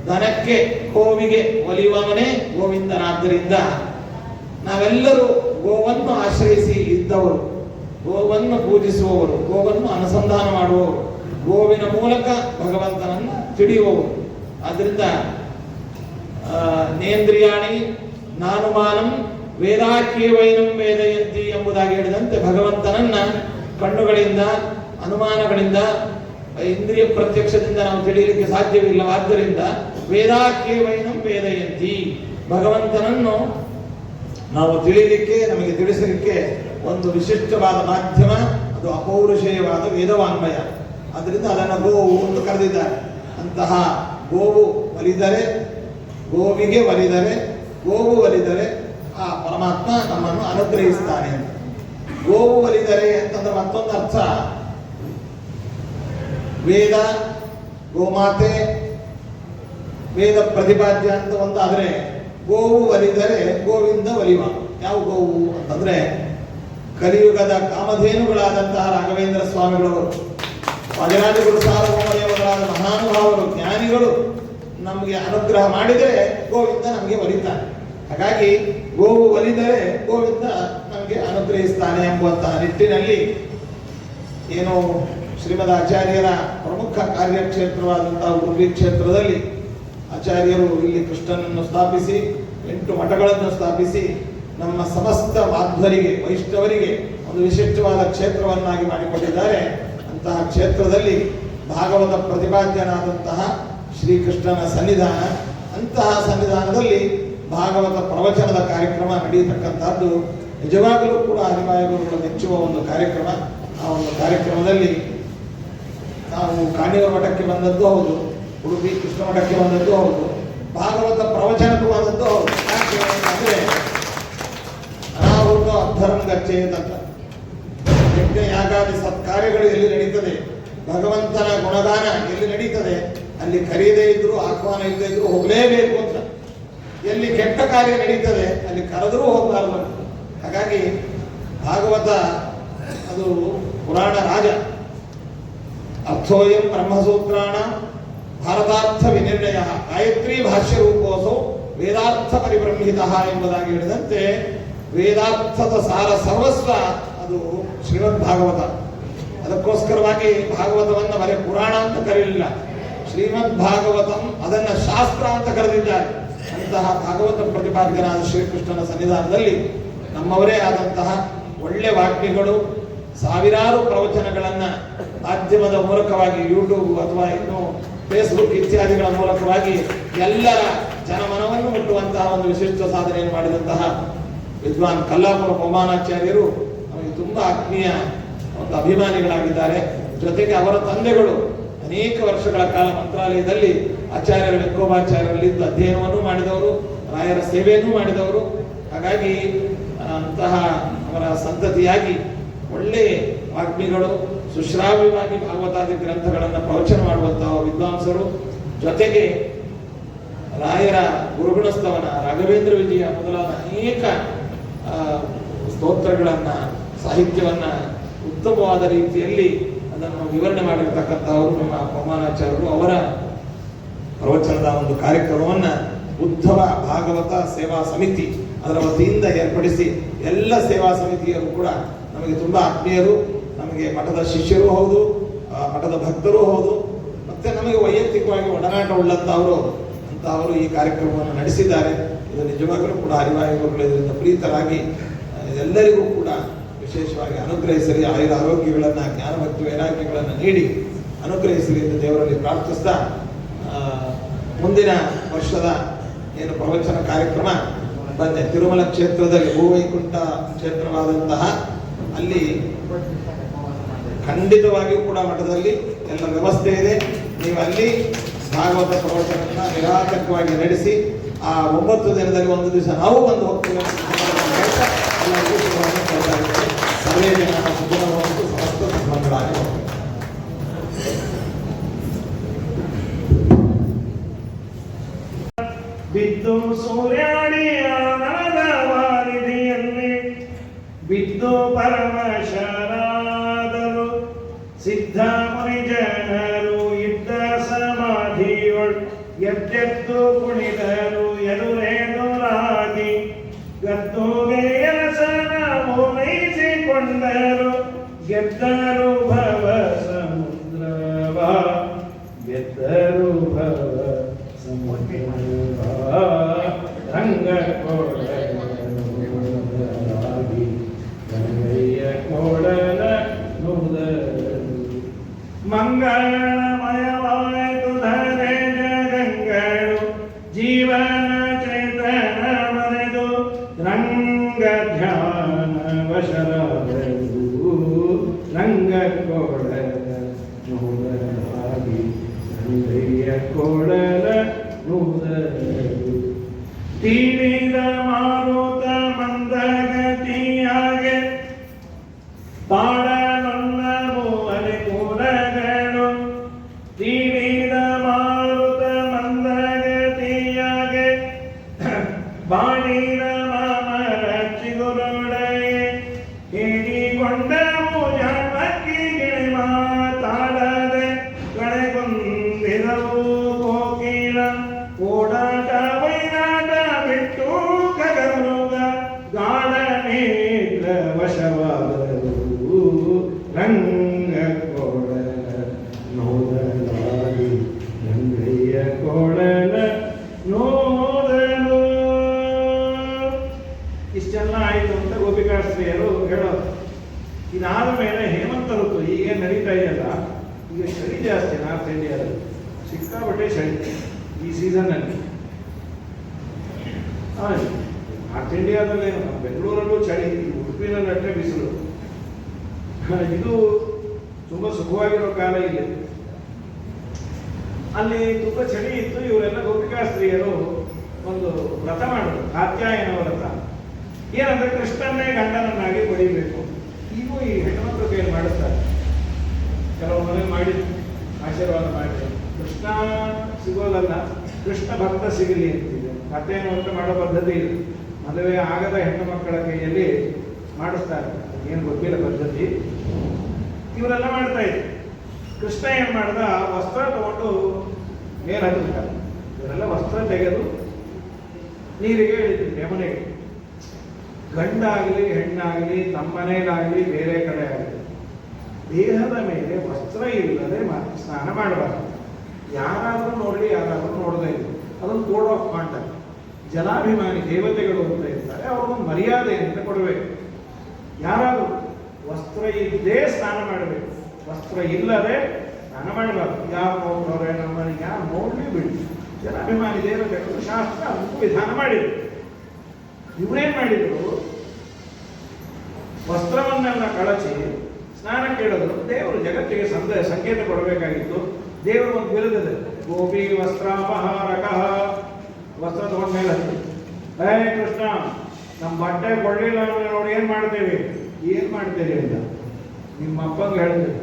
ದನಕ್ಕೆ ಗೋವಿಗೆ ಒಲಿಯುವವನೇ ಗೋವಿಂದನಾದ್ದರಿಂದ ನಾವೆಲ್ಲರೂ ಗೋವನ್ನು ಆಶ್ರಯಿಸಿ ಇದ್ದವರು, ಗೋವನ್ನು ಪೂಜಿಸುವವರು, ಗೋವನ್ನು ಅನುಸಂಧಾನ ಮಾಡುವವರು, ಗೋವಿನ ಮೂಲಕ ಭಗವಂತನನ್ನು ತಿಳಿಯುವವರು. ಆದ್ದರಿಂದ ನೇಂದ್ರಿಯಾಣಿ ನಾನುಮಾನಂ ವೇದಾಖ್ಯೇವೈನಂ ವೇದಯಂತಿ ಎಂಬುದಾಗಿ ಹೇಳಿದಂತೆ ಭಗವಂತನನ್ನ ಕಣ್ಣುಗಳಿಂದ ಅನುಮಾನಗಳಿಂದ ಇಂದ್ರಿಯ ಪ್ರತ್ಯಕ್ಷದಿಂದ ನಾವು ತಿಳಿಯಲಿಕ್ಕೆ ಸಾಧ್ಯವಿಲ್ಲ. ಆದ್ದರಿಂದ ವೇದಾಖ್ಯೇವೈನಂ ವೇದಯಂತಿ, ಭಗವಂತನನ್ನು ನಾವು ತಿಳಿಯಲಿಕ್ಕೆ, ನಮಗೆ ತಿಳಿಸಲಿಕ್ಕೆ ಒಂದು ವಿಶಿಷ್ಟವಾದ ಮಾಧ್ಯಮ, ಅದು ಅಪೌರುಷೇಯವಾದ ವೇದವಾನ್ಮಯ. ಅದರಿಂದ ಅದನ್ನು ಗೋವು ಎಂದು ಕರೆದಿದ್ದಾರೆ. ಅಂತಹ ಗೋವು ಒಲಿದರೆ, ಗೋವಿಗೆ ಒಲಿದರೆ, ಗೋವು ಒಲಿದರೆ ಆ ಪರಮಾತ್ಮ ನಮ್ಮನ್ನು ಅನುಗ್ರಹಿಸ್ತಾನೆ ಅಂತ. ಗೋವು ಒಲಿದರೆ ಅಂತಂದ್ರೆ ಮತ್ತೊಂದು ಅರ್ಥ, ವೇದ, ಗೋಮಾತೆ, ವೇದ ಪ್ರತಿಪಾದ್ಯ ಅಂತ ಒಂದಾದ್ರೆ, ಗೋವು ಒಲಿದರೆ ಗೋವಿಂದ ಒಲಿವ. ಯಾವ ಗೋವು ಅಂತಂದ್ರೆ ಕಲಿಯುಗದ ಕಾಮಧೇನುಗಳಾದಂತಹ ರಾಘವೇಂದ್ರ ಸ್ವಾಮಿಗಳವರು, ವಾದಿರಾಜಗುರು ಸಾರ್ವಭೌಮದೇವರಾದ ಮಹಾನುಭಾವರು, ಜ್ಞಾನಿಗಳು ನಮಗೆ ಅನುಗ್ರಹ ಮಾಡಿದರೆ ಗೋವಿಂದ ನಮಗೆ ಒಲಿತಾನೆ. ಹಾಗಾಗಿ ಗೋವು ಒಲಿದರೆ ಗೋವಿಂದ ನಮಗೆ ಅನುಗ್ರಹಿಸ್ತಾನೆ ಎಂಬುವಂತಹ ನಿಟ್ಟಿನಲ್ಲಿ ಏನು ಶ್ರೀಮದ್ ಆಚಾರ್ಯರ ಪ್ರಮುಖ ಕಾರ್ಯಕ್ಷೇತ್ರವಾದಂತಹ ಉಡುಪಿ ಕ್ಷೇತ್ರದಲ್ಲಿ ಆಚಾರ್ಯರು ಇಲ್ಲಿ ಕೃಷ್ಣನನ್ನು ಸ್ಥಾಪಿಸಿ 8 ಮಠಗಳನ್ನು ಸ್ಥಾಪಿಸಿ ನಮ್ಮ ಸಮಸ್ತ ಮಾಧ್ವರಿಗೆ, ವೈಷ್ಣವರಿಗೆ ಒಂದು ವಿಶಿಷ್ಟವಾದ ಕ್ಷೇತ್ರವನ್ನಾಗಿ ಮಾಡಿಕೊಂಡಿದ್ದಾರೆ. ಅಂತಹ ಕ್ಷೇತ್ರದಲ್ಲಿ ಭಾಗವತ ಪ್ರತಿಪಾದ್ಯನಾದಂತಹ ಶ್ರೀಕೃಷ್ಣನ ಸನ್ನಿಧಾನ, ಅಂತಹ ಸನ್ನಿಧಾನದಲ್ಲಿ ಭಾಗವತ ಪ್ರವಚನದ ಕಾರ್ಯಕ್ರಮ ನಡೆಯತಕ್ಕಂಥದ್ದು ನಿಜವಾಗಲೂ ಕೂಡ ಹರಿವಾಯುಗಳು ಮೆಚ್ಚುವ ಒಂದು ಕಾರ್ಯಕ್ರಮ. ಆ ಒಂದು ಕಾರ್ಯಕ್ರಮದಲ್ಲಿ ನಾವು ಕಾಣಿಯೂರು ಮಠಕ್ಕೆ ಬಂದದ್ದು ಹೌದು, ಉಡುಪಿ ಕೃಷ್ಣ ಮಠಕ್ಕೆ ಬಂದದ್ದು ಹೌದು, ಭಾಗವತ ಪ್ರವಚನಕ್ಕೂ ಬಂದದ್ದು ಹೌದು. ಯಾಕೆ ಅನಾಹುತ ಅಧರ್ಮ ಗಚ್ಚೇತ ಅಂತ ಯಜ್ಞ ಯಾಗಾದಿ ಸತ್ಕಾರ್ಯಗಳು ಎಲ್ಲಿ ನಡೀತದೆ, ಭಗವಂತನ ಗುಣಗಾನ ಎಲ್ಲಿ ನಡೀತದೆ, ಅಲ್ಲಿ ಕರೆಯದೇ ಇದ್ರು ಆಹ್ವಾನ ಇಲ್ಲದೆ ಇದ್ರು ಹೋಗಲೇಬೇಕು ಅಂತ. ಎಲ್ಲಿ ಕೆಟ್ಟ ಕಾರ್ಯ ನಡೀತದೆ ಅಲ್ಲಿ ಕರೆದರೂ ಹೋಗಬಾರ್ದು. ಹಾಗಾಗಿ ಭಾಗವತ ಅದು ಪುರಾಣ ರಾಜ. ಅರ್ಥೋಯಂ ಬ್ರಹ್ಮಸೂತ್ರಾಣ ಭಾರತಾರ್ಥ ವಿನಿರ್ಣಯ ಗಾಯತ್ರಿ ಭಾಷ್ಯ ರೂಪೋಸೋ ವೇದಾರ್ಥ ಪರಿಬ್ರಹ್ಮಿತ ಎಂಬುದಾಗಿ ಹೇಳಿದಂತೆ ವೇದಾರ್ಥದ ಸಾರ ಸರ್ವಸ್ವ ಅದು ಶ್ರೀಮದ್ ಭಾಗವತ. ಅದಕ್ಕೋಸ್ಕರವಾಗಿ ಭಾಗವತವನ್ನ ಬರೀ ಪುರಾಣ ಅಂತ ಕರೆಯಲಿಲ್ಲ, ಶ್ರೀಮದ್ ಭಾಗವತಂ ಅದನ್ನ ಶಾಸ್ತ್ರ ಅಂತ ಕರೆದಿದ್ದಾರೆ. ಅಂತಹ ಭಾಗವತ ಪ್ರತಿಪಾದ್ಯನಾದ ಶ್ರೀಕೃಷ್ಣನ ಸನ್ನಿಧಾನದಲ್ಲಿ ನಮ್ಮವರೇ ಆದಂತಹ ಒಳ್ಳೆ ವಾಗ್ಮಿಗಳು ಸಾವಿರಾರು ಪ್ರವಚನಗಳನ್ನ ಮಾಧ್ಯಮದ ಮೂಲಕವಾಗಿ ಯೂಟ್ಯೂಬ್ ಅಥವಾ ಇನ್ನು ಫೇಸ್ಬುಕ್ ಇತ್ಯಾದಿಗಳ ಮೂಲಕವಾಗಿ ಎಲ್ಲರ ಜನಮನವನ್ನು ಮುಟ್ಟುವಂತಹ ಒಂದು ವಿಶಿಷ್ಟ ಸಾಧನೆಯನ್ನು ಮಾಡಿದಂತಹ ವಿದ್ವಾನ್ ಕಲ್ಲಾಪುರ ಪೌಮಾನಾಚಾರ್ಯರು ನಮಗೆ ತುಂಬಾ ಆತ್ಮೀಯ ಒಂದು ಅಭಿಮಾನಿಗಳಾಗಿದ್ದಾರೆ. ಜೊತೆಗೆ ಅವರ ತಂದೆಗಳು ಅನೇಕ ವರ್ಷಗಳ ಕಾಲ ಮಂತ್ರಾಲಯದಲ್ಲಿ ಆಚಾರ್ಯರ ವೆಂಕೋಬಾಚಾರ್ಯರಲ್ಲಿದ್ದು ಅಧ್ಯಯನವನ್ನು ಮಾಡಿದವರು, ರಾಯರ ಸೇವೆಯನ್ನು ಮಾಡಿದವರು. ಹಾಗಾಗಿ ಅಂತಹ ಅವರ ಸಂತತಿಯಾಗಿ ಒಳ್ಳೆ ವಾಗ್ಮಿಗಳು, ಸುಶ್ರಾವ್ಯವಾಗಿ ಭಾಗವತಾದಿ ಗ್ರಂಥಗಳನ್ನು ಪ್ರವಚನ ಮಾಡುವಂತಹ ವಿದ್ವಾಂಸರು. ಜೊತೆಗೆ ರಾಯರ ಗುರುಗುಣಸ್ತವನ, ರಾಘವೇಂದ್ರ ವಿಜಯ ಮೊದಲಾದ ಅನೇಕ ಸ್ತೋತ್ರಗಳನ್ನ, ಸಾಹಿತ್ಯವನ್ನ ಉತ್ತಮವಾದ ರೀತಿಯಲ್ಲಿ ಅದನ್ನು ವಿವರಣೆ ಮಾಡಿರ್ತಕ್ಕಂಥವರು ನಮ್ಮ ಪವಮಾನಾಚಾರ್ಯರು. ಅವರ ಪ್ರವಚನದ ಒಂದು ಕಾರ್ಯಕ್ರಮವನ್ನ ಉದ್ಧವ ಭಾಗವತ ಸೇವಾ ಸಮಿತಿ ಅದರ ವತಿಯಿಂದ ಏರ್ಪಡಿಸಿ ಎಲ್ಲ ಸೇವಾ ಸಮಿತಿಯರು ಕೂಡ ನಮಗೆ ತುಂಬಾ ಆತ್ಮೀಯರು, ನಮಗೆ ಮಠದ ಶಿಷ್ಯರೂ ಹೌದು, ಮಠದ ಭಕ್ತರೂ ಹೌದು, ಮತ್ತೆ ನಮಗೆ ವೈಯಕ್ತಿಕವಾಗಿ ಒಡನಾಟ ಉಳ್ಳಂತವರು ಅಂತವರು ಈ ಕಾರ್ಯಕ್ರಮವನ್ನು ನಡೆಸಿದ್ದಾರೆ. ಇದು ನಿಜವಾಗಲೂ ಕೂಡ ಹರಿವಾಯುಗಳು ಇದರಿಂದ ಪ್ರೀತರಾಗಿ ಎಲ್ಲರಿಗೂ ಕೂಡ ವಿಶೇಷವಾಗಿ ಅನುಗ್ರಹಿಸಲಿ, ಆಯುರ ಆರೋಗ್ಯಗಳನ್ನು, ಜ್ಞಾನ ಮತ್ತು ವೈರಾಗ್ಯಗಳನ್ನು ನೀಡಿ ಅನುಗ್ರಹಿಸಲಿ ಎಂದು ದೇವರಲ್ಲಿ ಪ್ರಾರ್ಥಿಸ್ತಾ, ಮುಂದಿನ ವರ್ಷದ ಏನು ಪ್ರವಚನ ಕಾರ್ಯಕ್ರಮ ಬಂದೆ ತಿರುಮಲ ಕ್ಷೇತ್ರದಲ್ಲಿ ಭೂವೈಕುಂಠ ಕ್ಷೇತ್ರವಾದಂತಹ ಅಲ್ಲಿ ಖಂಡಿತವಾಗಿಯೂ ಕೂಡ ಮಠದಲ್ಲಿ ಎಲ್ಲ ವ್ಯವಸ್ಥೆ ಇದೆ. ನೀವು ಅಲ್ಲಿ ಭಾಗವತ ಪ್ರವಚನವನ್ನು ನಿರಾತಂಕವಾಗಿ ನಡೆಸಿ ಆ 9 ದಿನದಲ್ಲಿ ಒಂದು ದಿವಸ ನಾವು ಬಂದು ಹೋಗ್ತೇವೆ. ಸರ್ವೇ ಜನ ಸುಖವಾಗಿ ಸಮಸ್ತ ಮಂಗಳಾಗಿ. ಬಿದ್ದು ಸೂರ್ಯಾಡಿಯ ನರದ ವಾರಿದಿಯಲ್ಲಿ ಬಿದ್ದು ಪರಮಶರಾದರು ಸಿದ್ಧ ಮುನಿಜನರು ಇದ್ದ ಸಮಾಧಿಯೊಳ್ ಎದ್ದೆದ್ದು ಕುಣಿದರು ಎದುರೆದುರಾಗಿ ಗದ್ದುಗೆ ಯಲಸನ ಓಲೈಸಿಕೊಂಡರು ಗೆದ್ದರು ಭವ ಸಮುದ್ರವ ಗೆದ್ದರು ಭವ ರಂಗ ಕೋಡಲಾಗಿ ಗಂಗಯ್ಯ ಕೋಡಲ ನುಡಿದರು ಮಂಗಳಮಯವಾಯಿತು ಧರೆ ಜಗಂಗಳು ಜೀವನ ಚೇತನ ಮರೆದು ರಂಗ ಧ್ಯಾನ ವಶರಾದರು ರಂಗ ಕೋಡಲ ನುಡಿಸಲಾಗಿ ಗಂಗಯ್ಯ ಕೋಡಲ ತೀರಿದ ಮಾರುತ ಮಂದಗತಿಯಾಗೆ ಪಾಡಲೊಲ್ಲವು ಅಲಿಪುರಗಳು ತೀರಿದ ಮಾರುತ ಮಂದಗತಿಯಾಗೆ ಬಾಡಿದ ಮಾಮರ ಚಿಗುರುಡೆಯೇ ಹೇರಿಕೊಂಡವು ಜನ್ಮಕ್ಕಿ ಗಿಳಿ ಮಾತಾಡದೆ ಕಳೆಗೊಂದಿದವು ಕೋಕಿಲ ಓಡಾಟ ವೈರಾಟ ಬಿಟ್ಟು ಕಗಮೃಗ ಗಾಢ ನೇತ್ರ ವಶವಾದರು ರಂಗ ಕೋಡಲ ನೋದಲಾಗಿ ಗಂಗಯ್ಯ ಕೋಡಲ ನೋದಲು. ಇಷ್ಟೆಲ್ಲ ಆಯಿತು ಅಂತ ಗೋಪಿಕಾಶ್ರೀಯರು ಹೇಳೋದು. ಇದಾದ ಮೇಲೆ ಹೇಮಂತ ಋತು ಈಗೇನು ನಡೀತಾ ಇದೆಯಲ್ಲ, ಈಗ ಚಳಿ ಜಾಸ್ತಿ ನಾರ್ತ್ ಇಂಡಿಯಾದಲ್ಲಿ, ಸಿಕ್ಕಾಪಟ್ಟೆ ಚಳಿ ಈ ಸೀಸನ್ನಲ್ಲಿ. ನಾರ್ತ್ ಇಂಡಿಯಾದಲ್ಲೇನು, ಬೆಂಗಳೂರಲ್ಲೂ ಚಳಿ, ಉಡುಪಿನಲ್ಲಟ್ಟೆ ಬಿಸಿಲು. ಇದು ತುಂಬ ಸುಖವಾಗಿರೋ ಕಾಲ ಇಲ್ಲಿ. ಅಲ್ಲಿ ತುಂಬ ಚಳಿ ಇತ್ತು. ಇವರೆಲ್ಲ ಗೋಪಿಕಾಸ್ತ್ರೀಯರು ಒಂದು ವ್ರತ ಮಾಡೋದು, ಕಾತ್ಯಾಯನ ವ್ರತ. ಏನಂದ್ರೆ ಕೃಷ್ಣನ್ನೇ ಗಂಡನನ್ನಾಗಿ ಪಡಿಬೇಕು. ಈಗೂ ಈ ಹೆಣ್ಣು ಕೈಯಲ್ಲಿ ಮಾಡುತ್ತಾರೆ, ಕೆಲವು ಮನೆ ಮಾಡಿ ಆಶೀರ್ವಾದ ಮಾಡಿ. ಕೃಷ್ಣ ಸಿಗೋದಲ್ಲ, ಕೃಷ್ಣ ಭಕ್ತ ಸಿಗಲಿ ಅಂತಿದೆ. ಕಾತ್ಯಾಯನ ವ್ರತ ಮಾಡೋ ಪದ್ಧತಿ ಇದೆ. ಮದುವೆ ಆಗದ ಹೆಣ್ಣು ಮಕ್ಕಳ ಕೈಯಲ್ಲಿ ಮಾಡಿಸ್ತಾರೆ, ಏನು ಗೊತ್ತಿಲ್ಲ ಪದ್ಧತಿ. ಇವರೆಲ್ಲ ಮಾಡ್ತಾ ಇದ್ರು. ಕೃಷ್ಣ ಏನ್ ಮಾಡ್ದ, ವಸ್ತ್ರ ತಗೊಂಡು ಮೇಲೆ ಹತ್ತಿರ್ತಾರೆ. ಇವರೆಲ್ಲ ವಸ್ತ್ರ ತೆಗೆದು ನೀರಿಗೆ ಇಳಿದ್ರು, ಯಮುನೆಗೆ. ಗಂಡಾಗಲಿ ಹೆಣ್ಣಾಗಲಿ, ನಮ್ಮ ಮನೆಯಲ್ಲಾಗಲಿ ಬೇರೆ ಕಡೆ ಆಗಲಿ, ದೇಹದ ಮೇಲೆ ವಸ್ತ್ರ ಇಲ್ಲದೆ ಸ್ನಾನ ಮಾಡಬಾರ್ದು. ಯಾರಾದರೂ ನೋಡಲಿ, ಯಾರಾದರೂ ನೋಡದೇ ಇದ್ರು, ಅದನ್ನು ಕೋಡ್ ಆಫ್ ಮಾಡ್ತಾರೆ. ಜನಾಭಿಮಾನಿ ದೇವತೆಗಳು ಅಂತ ಇರ್ತಾರೆ, ಅವ್ರಿಗೊಂದು ಮರ್ಯಾದೆ ಅಂತ ಕೊಡಬೇಕು. ಯಾರಾದರೂ ವಸ್ತ್ರ ಇದ್ದೇ ಸ್ನಾನ ಮಾಡಬೇಕು, ವಸ್ತ್ರ ಇಲ್ಲದೆ ಸ್ನಾನ ಮಾಡಬಾರ್ದು. ಯಾರು ನೋಡ್ತವ್ರೆ ನಮ್ಮನೆ, ಯಾರು ನೋಡ್ಲಿ ಬಿಡಿ. ಜನಾಭಿಮಾನಿ ದೇವತೆಗಳು ಶಾಸ್ತ್ರ ಅದಕ್ಕೂ ವಿಧಾನ ಮಾಡಿದ್ರು. ಇವರೇನ್ ಮಾಡಿದ್ರು, ವಸ್ತ್ರವನ್ನೆಲ್ಲ ಕಳಚಿ ಸ್ನಾನ ಕೇಳಿದ್ರು. ದೇವರು ಜಗತ್ತಿಗೆ ಸಂಕೇತ ಕೊಡಬೇಕಾಗಿತ್ತು. ದೇವರು ಒಂದು ಬಿರುದಿದೆ, ಗೋಪಿ ವಸ್ತ್ರಾಪಹಾರಕ. ವಸ್ತ್ರ ತಗೊಂಡ ಮೇಲೆ ಹೇ ಕೃಷ್ಣ, ನಮ್ಮ ಬಟ್ಟೆ ಕೊಡಲಿಲ್ಲ ಅಂದ್ರೆ ನೋಡಿ ಏನು ಮಾಡ್ತೀವಿ, ಏನು ಮಾಡ್ತೀರಿ ಅಂತ ನಿಮ್ಮ ಅಪ್ಪಂಗೆ ಹೇಳ್ತೀವಿ.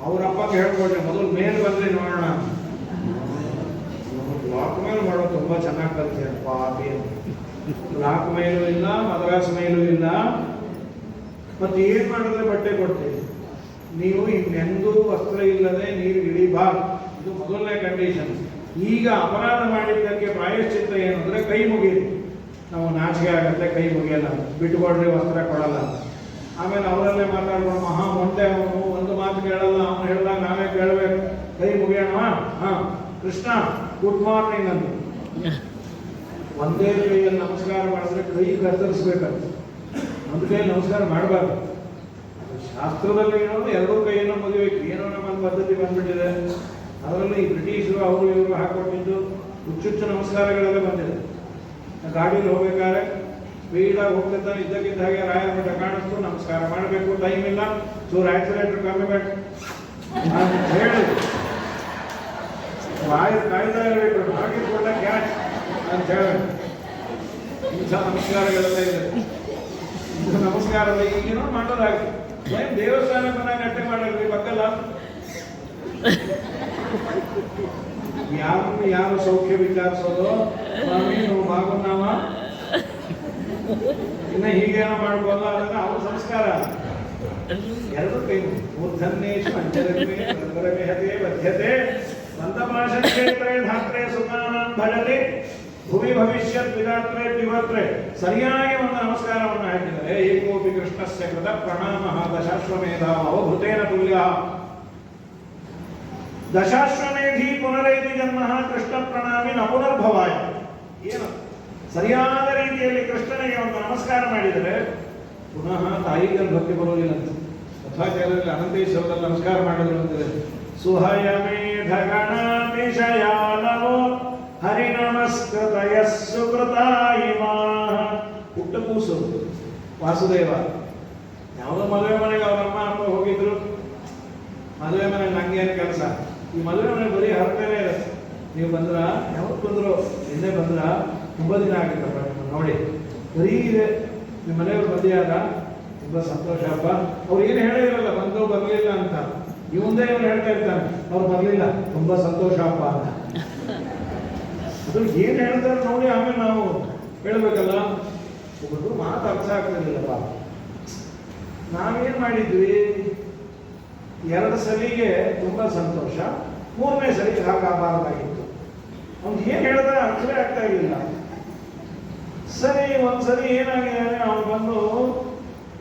ಅವ್ರ ಅಪ್ಪಂಗೆ ಹೇಳ್ಕೊಡ್ರಿ, ಮೊದಲು ಮೇಲೆ ಬಂದ್ರಿ ನೋಡೋಣ. ಲಾಕ್ ಮೇಲ್ ಮಾಡೋದು ತುಂಬ ಚೆನ್ನಾಗಿ ಕಲಿತೀರ ಪಾಪಿ. ಲಾಕ್ ಮೇಲೂ ಇಲ್ಲ, ಮದ್ರಾಸ್ ಮೇಲೂ ಇಲ್ಲ, ಮತ್ತೆ ಏನು ಮಾಡಿದ್ರೆ ಬಟ್ಟೆ ಕೊಡ್ತೀವಿ. ನೀವು ಇನ್ನೆಂದೂ ವಸ್ತ್ರ ಇಲ್ಲದೆ ನೀರು ಇಳಿಬಾರ್ದು, ಇದು ಮೊದಲನೇ ಕಂಡೀಷನ್. ಈಗ ಅಪರಾಧ ಮಾಡಿದ್ದಕ್ಕೆ ಪ್ರಾಯಶ್ಚಿತ್ತ ಏನು ಅಂದರೆ ಕೈ ಮುಗಿಯಿರಿ. ನಾವು ನಾಚಿಕೆ ಆಗುತ್ತೆ, ಕೈ ಮುಗಿಯಲ್ಲ, ಬಿಟ್ಟುಕೊಡ್ರಿ, ವಸ್ತ್ರ ಕೊಡಲ್ಲ. ಆಮೇಲೆ ಅವರಲ್ಲೇ ಮಾತಾಡ್ಕೊಂಡು ಮಹಾ ಮೊಂಡೆ ಅವನು, ಒಂದು ಮಾತು ಕೇಳಲ್ಲ, ಅವನು ಹೇಳಿದಾಗ ನಾವೇ ಕೇಳಬೇಕು. ಕೈ ಮುಗಿಯೋಣ, ಹಾಂ ಕೃಷ್ಣ ಗುಡ್ ಮಾರ್ನಿಂಗ್ ಅಂತ ಒಂದೇ ಕೈಯಲ್ಲಿ ನಮಸ್ಕಾರ ಮಾಡಿದ್ರೆ ಕೈ ಕತ್ತರಿಸ್ಬೇಕಂತ, ಒಂದು ಕೈಯಲ್ಲಿ ನಮಸ್ಕಾರ ಮಾಡಬಾರ್ದು. ಶಾಸ್ತ್ರದಲ್ಲಿ ಏನೋ ಎರಡೂ ಕೈಯನ್ನು ಮುಗಿಬೇಕು, ಏನೋ ನಮ್ಮಲ್ಲಿ ಪದ್ಧತಿ ಬಂದ್ಬಿಟ್ಟಿದೆ. ಅದರಲ್ಲೂ ಈ ಬ್ರಿಟಿಷರು ಅವರು ಇವರು ಹಾಕೊಟ್ಟಿದ್ದು ಹುಚ್ಚುಚ್ಚು ನಮಸ್ಕಾರಗಳೆಲ್ಲ ಬಂದಿದೆ. ಗಾಡೀಲಿ ಹೋಗ್ಬೇಕಾದ್ರೆ ಸ್ಪೀಡಾಗಿ ಹೋಗ್ತಿರ್ತಾನೆ, ಇದ್ದಕ್ಕಿದ್ದ ಹಾಗೆ ರಾಯರ ಮಠ ಕಾಣಿಸ್ತು, ನಮಸ್ಕಾರ ಮಾಡಬೇಕು, ಟೈಮ್ ಇಲ್ಲ, ಚೂರು ಆಕ್ಸಿಲೇಟರ್ ಕಮ್ಮಿ ಮಾಡಿ ಹೇಳಿ ರಾಯರ್ ಕಾಯ್ತಾ ಇರಬೇಕು, ಹಾಕಿದ್ಕೊಂಡ ಕ್ಯಾಚ್ ಅಂತ ಹೇಳಿ. ಇಂಥ ನಮಸ್ಕಾರಗಳೆಲ್ಲ ಇದೆ. ಇದು ನಮಸ್ಕಾರ ಈಗೇನೋ ಮಾಡೋದಾಗಿದೆ. ಏನ್ ದೇವಸ್ಥಾನಕ್ಕೆ ಬಂದಾಗ ಅಟ್ಟೆ ಮಾಡಿದ್ರಿ ಪಕ್ಕಲ್ಲ. ಯಾರು ಸೌಖ್ಯ ವಿಚಾರಿಸೋದು, ಸ್ವಾಮಿ ನಾವು ಬಾಗುನ್ನಾವ ಇನ್ನು ಹೀಗೇನೋ ಮಾಡ್ಬೋದು ಅನ್ನೋದು ಅವ್ರ ಸಂಸ್ಕಾರ. ಎರಡು ಕೈ ಮೂರ್ಧನ್ಯೇಶು ಅಂಚರತೆ ಬದ್ಧತೆ ಸಂತಪಾಶಕ್ಷೇತ್ರೇ ಧಾತ್ರೆ ಸುಖಾನಂ ಭಜತೆ ಭೂಮಿ ಭವಿಷ್ಯತ್ ವಿಧಾತ್ರೆ ದಿವತ್ರೆ. ಸರಿಯಾಗಿ ಒಂದು ನಮಸ್ಕಾರವನ್ನು ಹಾಕಿದರೆ ಏಕೋಪಿ ಕೃಷ್ಣಸ್ಯ ಕೃತ ಪ್ರಣಾಮ ದಶಾಶ್ವಮೇಧ ಅವಭೃತೇನ ತುಲ್ಯ. ದಶಾಶ್ವಮೇಧಿ ಪುನರೈತಿ ಜನ್ಮ ಕೃಷ್ಣ ಪ್ರಣಾಮಿ ನ ಪುನರ್ಭವಾಯ. ಏನು ಸರಿಯಾದ ರೀತಿಯಲ್ಲಿ ಕೃಷ್ಣನಿಗೆ ಒಂದು ನಮಸ್ಕಾರ ಮಾಡಿದರೆ ಪುನಃ ತಾಯಿಗೆ ಭಕ್ತಿ ಬರುವುದಿಲ್ಲ ಅಂತ. ಅಥಾಚಾರ್ಯರಲ್ಲಿ ಅನಂತೇಶ್ವರದಲ್ಲಿ ನಮಸ್ಕಾರ ಮಾಡಿದ್ರು ಅಂತಿದೆ. ಸುಹಯಮೇಧ ಗಣಾತಿಶಯಾನವೋ ಹರಿ ನಮಸ್ಕೃತಯ ಸುಕೃತಾಯಿಮಾ. ಪುಟ್ಟ ಕೂಸು ವಾಸುದೇವ ಯಾವುದೋ ಮದುವೆ ಮನೆಗೆ ಅವ್ರ ಅಮ್ಮ ಅಪ್ಪ ಹೋಗಿದ್ರು. ಮದುವೆ ಮನೆಗೆ ನಂಗೇನು ಕೆಲಸ, ಈ ಮದುವೆ ಮನೆಗೆ ಬರೀ ಹರಟೇನೆ ಇದೆ. ನೀವು ಬಂದ್ರ, ಯಾವತ್ತು ಬಂದ್ರು, ಹಿಂದೆ ಬಂದ್ರ, ತುಂಬ ದಿನ ಆಗಿತ್ತಪ್ಪ ನಿಮ್ಮನ್ನು ನೋಡಿ, ಬರೀ ಇದೆ. ನಿಮ್ಮ ಮನೆಯವ್ರು ಮದುವೆಯಾದ, ತುಂಬ ಸಂತೋಷ ಅಪ್ಪ. ಅವ್ರು ಏನು ಹೇಳಿರಲ್ಲ ಬಂದು ಬರಲಿಲ್ಲ ಅಂತ, ಇವಂದೇ ಇವನು ಹೇಳ್ತಾ ಇರ್ತಾನೆ ಅವ್ರು ಬರಲಿಲ್ಲ, ತುಂಬ ಸಂತೋಷ ಅಪ್ಪ ಅಂತ. ಅದು ಏನು ಹೇಳ್ತಾರೆ ನೋಡಿ, ಆಮೇಲೆ ನಾವು ಹೇಳ್ಬೇಕಲ್ಲ. ಒಬ್ಬರು ಮಾತು ಅರ್ಥ ಆಗ್ತಿರ್ಲಿಲ್ಲಪ್ಪ. ನಾವೇನು ಮಾಡಿದ್ವಿ, ಎರಡು ಸಲಿಗೆ ತುಂಬ ಸಂತೋಷ, ಮೂರನೇ ಸಲಿಗೆ ಹಾಗಾಗಬಾರ್ದಾಗಿತ್ತು. ಅವ್ನು ಏನು ಹೇಳಿದ್ರೆ ಅರ್ಥವೇ ಆಗ್ತಾ ಇರಲಿಲ್ಲ. ಸರಿ ಒಂದ್ಸರಿ ಏನಾಗಿದೆ, ಅವನು ಬಂದು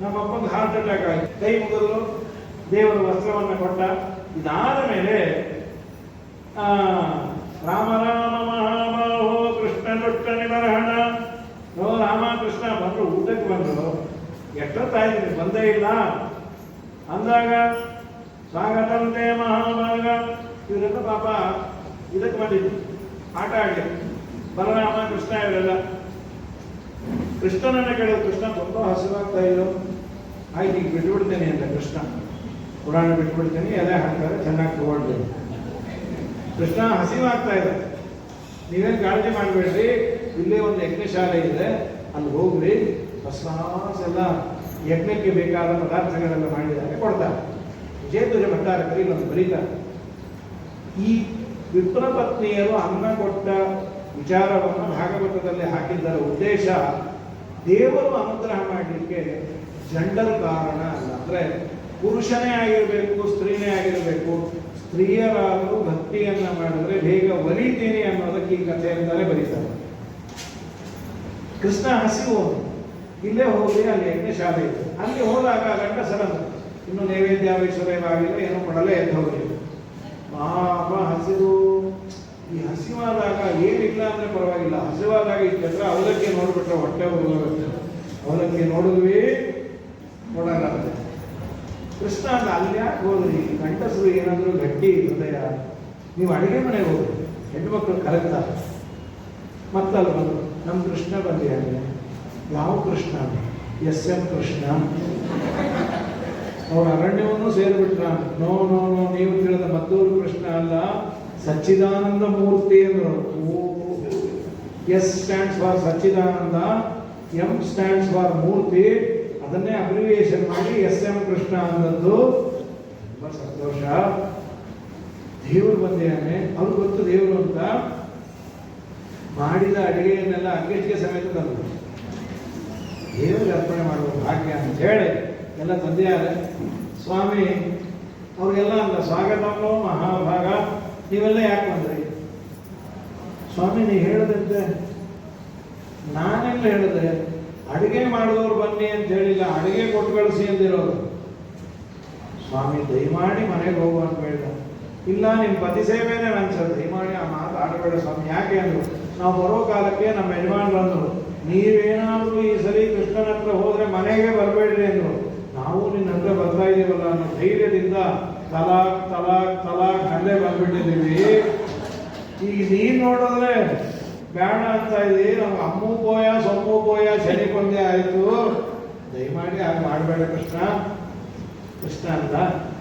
ನಮ್ಮಪ್ಪಂಗೆ ಹಾರ್ಟ್ ಅಟ್ಯಾಕ್ ಆಗಿ ಕೈ ಮುಗಿದ್ರು, ದೇವರ ವಸ್ತ್ರವನ್ನು ಕೊಟ್ಟ. ಇದಾದ ಮೇಲೆ ರಾಮ ರಾಮ ಮಹಾಬಾಹೋ ಕೃಷ್ಣ ದುಷ್ಟ ನಿಬರಹಣ. ರಾಮ ಕೃಷ್ಣ ಬಂದರು, ಊಟಕ್ಕೆ ಬಂದರು. ಎಷ್ಟೊತ್ತಾಯ್ತು ಬಂದೇ ಇಲ್ಲ ಅಂದಾಗ ಸ್ವಾಗತಂತೆ ಮಹಾಭಾಗ. ಇವರೆಲ್ಲ ಪಾಪ ಇದಕ್ಕೆ ಬಂದಿದ್ರು ಆಟ ಆಡಲಿ. ಬಲರಾಮ ಕೃಷ್ಣ ಇವರೆಲ್ಲ ಕೃಷ್ಣನನ್ನ ಕೇಳಿದ್ರು. ಕೃಷ್ಣ ತುಂಬ ಹಸಿವಾಗ್ತಾ ಇದ್ರು. ಆಯ್ತು ಈಗ ಬಿಟ್ಬಿಡ್ತೇನೆ ಅಂತ ಕೃಷ್ಣ ಪುರಾಣ ಬಿಟ್ಬಿಡ್ತೇನೆ, ಎಲೆ ಹಾಕ್ತಾರೆ, ಚೆನ್ನಾಗಿ ತಗೊಳ್ತೇನೆ. ಕೃಷ್ಣ ಹಸಿವಾಗ್ತಾ ಇದೆ, ನೀವೇನು ಕಾಳಜಿ ಮಾಡಬೇಡ್ರಿ, ಇಲ್ಲೇ ಒಂದು ಯಜ್ಞಶಾಲೆ ಇದೆ, ಅಲ್ಲಿ ಹೋಗ್ರಿ, ಹೊಸ ಎಲ್ಲ ಯಜ್ಞಕ್ಕೆ ಬೇಕಾದ ಪದಾರ್ಥಗಳೆಲ್ಲ ಮಾಡಿದ್ದಾರೆ, ಕೊಡ್ತಾರೆ. ವಿಜಯಧ್ವಜ ಭಟ್ಟಾರಕರು ಇಲ್ಲೊಂದು ಬರೀತಾರೆ. ಈ ವಿಪ್ರಪತ್ನಿಯರು ಅನ್ನ ಕೊಟ್ಟ ವಿಚಾರವನ್ನು ಭಾಗವತದಲ್ಲಿ ಹಾಕಿದ್ದರ ಉದ್ದೇಶ ದೇವರು ಅನುಗ್ರಹ ಮಾಡಲಿಕ್ಕೆ ಜಂಡರ್ ಕಾರಣ ಅಲ್ಲ. ಅಂದರೆ ಪುರುಷನೇ ಆಗಿರಬೇಕು, ಸ್ತ್ರೀನೇ ಆಗಿರಬೇಕು. ಸ್ತ್ರೀಯರಾದರೂ ಭಕ್ತಿಯನ್ನ ಮಾಡಿದ್ರೆ ಬೇಗ ಒಲಿತೀನಿ ಅನ್ನೋದಕ್ಕೆ ಈ ಕಥೆಯಿಂದಲೇ ಬರೀತಾರೆ. ಕೃಷ್ಣ ಹಸಿವು, ಇಲ್ಲೇ ಹೋಗಿ ಅಲ್ಲಿ ಯಜ್ಞಶಾಲೆ ಇದೆ, ಅಲ್ಲಿ ಹೋದಾಗ ಗಂಡಸರನ್ನು ಇನ್ನು ನೈವೇದ್ಯಾವೇಶ್ವರವಾಗಿಲ್ಲ, ಏನೋ ಕೊಡಲೇ ಎದ್ದು ಹೋಗಲಿ. ಪಾಪ ಹಸಿರು. ಈ ಹಸಿವಾದಾಗ ಏನಿಲ್ಲ ಅಂದ್ರೆ ಪರವಾಗಿಲ್ಲ, ಹಸಿವಾದಾಗ ಇದ್ದರೆ ಅವಲಕ್ಕಿ ನೋಡ್ಬಿಟ್ರೆ ಹೊಟ್ಟೆ ಹೋಗುತ್ತೆ. ಅವಲಕ್ಕಿ ನೋಡಿದ್ವಿ ನೋಡಲ್ಲ. ಕೃಷ್ಣ ಅಲ್ಲ, ಅಲ್ಲಿ ಯಾಕೆ ಹೋದ್ರಿ, ಗಂಡಸರು ಏನಾದರೂ ಗಟ್ಟಿ ಹೃದಯ, ನೀವು ಅಡುಗೆ ಮನೆಗೆ ಹೋಗ್ರಿ, ಹೆಣ್ಮಕ್ಳು ಕರೆಕ್ತಾರೆ. ಮತ್ತಲ್ಲಿ ಬಂದು ನಮ್ಮ ಕೃಷ್ಣ ಬಂದಿದ್ದಾನೆ. ಯಾವ ಕೃಷ್ಣ? S M Krishna. ಅವ್ರ ಅರಣ್ಯವನ್ನು ಸೇರಿಬಿಟ್ರ. ನೋ ನೋ ನೋ, ನೀವು ತಿಳಿದ ಮದ್ದೂರು ಕೃಷ್ಣ ಅಲ್ಲ, ಸಚ್ಚಿದಾನಂದ ಮೂರ್ತಿ ಅಂದರು. S stands for Sachchidananda, M stands for Murthy. ಅದನ್ನೇ ಅಬ್ರಿವಿಯೇಷನ್ ಮಾಡಿ SM ಕೃಷ್ಣ ಅಂದದ್ದು. ತುಂಬ ಸಂತೋಷ. ದೇವರು ಬಂದಿದ್ದಾನೆ, ಅವ್ರಿಗೆ ಗೊತ್ತು ದೇವರು ಅಂತ. ಮಾಡಿದ ಅಡಿಗೆಯನ್ನೆಲ್ಲ ಅಂಗಡಿಗೆ ಸಮೇತ ತಂದರು. ದೇವರಿಗೆ ಅರ್ಪಣೆ ಮಾಡುವ ಭಾಗ್ಯ ಅಂತ ಹೇಳಿ ಎಲ್ಲ ತಂದೆಯಾರೆ. ಸ್ವಾಮಿ ಅವ್ರಿಗೆಲ್ಲ ಅಂದ, ಸ್ವಾಗತಮ್ಮೋ ಮಹಾಭಾಗ, ನೀವೆಲ್ಲ ಯಾಕೆ ಬಂದ್ರಿ? ಸ್ವಾಮಿ ನೀ ಹೇಳಿದಂತೆ ನಾನೆಲ್ಲ ಹೇಳಿದೆ, ಅಡುಗೆ ಮಾಡುವವ್ರು ಬನ್ನಿ ಅಂತ ಹೇಳಿಲ್ಲ, ಅಡುಗೆ ಕೊಟ್ಟು ಕಳಿಸಿ ಅಂದಿರೋರು. ಸ್ವಾಮಿ ದಯಮಾಡಿ ಮನೆಗೆ ಹೋಗುವ ಅಂತ ಹೇಳಿದ. ಇಲ್ಲ ನಿಮ್ಮ ಪತಿ ಸೇವೆನೇ ನನ್ನ ಸರ್, ದಯಮಾಡಿ ಆ ಮಾತು ಆಡಬೇಡ ಸ್ವಾಮಿ. ಯಾಕೆ ಅಂದರು, ನಾವು ಬರೋ ಕಾಲಕ್ಕೆ ನಮ್ಮ ಯಜಮಾನ್ರು ಅಂದರು, ನೀವೇನಾದರೂ ಈ ಸರಿ ಕೃಷ್ಣನ ಹತ್ರ ಹೋದರೆ ಮನೆಗೆ ಬರಬೇಡ್ರಿ ಅಂದರು. ನಾವು ನಿನ್ನ ಹತ್ರ ಬರ್ತಾ ಇದ್ದೀವಲ್ಲ ಅನ್ನೋ ಧೈರ್ಯದಿಂದ ತಲಾಕ್ ತಲಾಕ್ ತಲಾಕ್ ಅಲ್ಲೇ ಬಂದ್ಬಿಟ್ಟಿದ್ದೀವಿ. ಈಗ ನೀನು ನೋಡಿದ್ರೆ ಬೇಡ ಅಂತ ಇದ್ದೀವಿ, ನಮ್ಗೆ ಅಮ್ಮೂ ಪೋಯ ಸೊಮ್ಮು ಪೋಯ ಶನಿ ಕೊಂದೆ ಆಯಿತು, ದಯಮಾಡಿ ಹಾಗೆ ಮಾಡಬೇಡ ಕೃಷ್ಣ. ಕೃಷ್ಣ ಅಂತ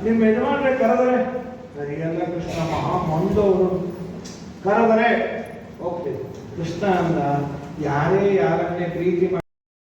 ನಿಮ್ಮ ಯಜಮಾನ್ರೆ ಕರೆದರೆ, ನನಗೆಲ್ಲ ಕೃಷ್ಣ ಮಹಾ ಮಂದವರು, ಕರೆದರೆ ಹೋಗ್ತೀವಿ. ಕೃಷ್ಣ ಅಂದ, ಯಾರೇ ಯಾರನ್ನೇ ಪ್ರೀತಿ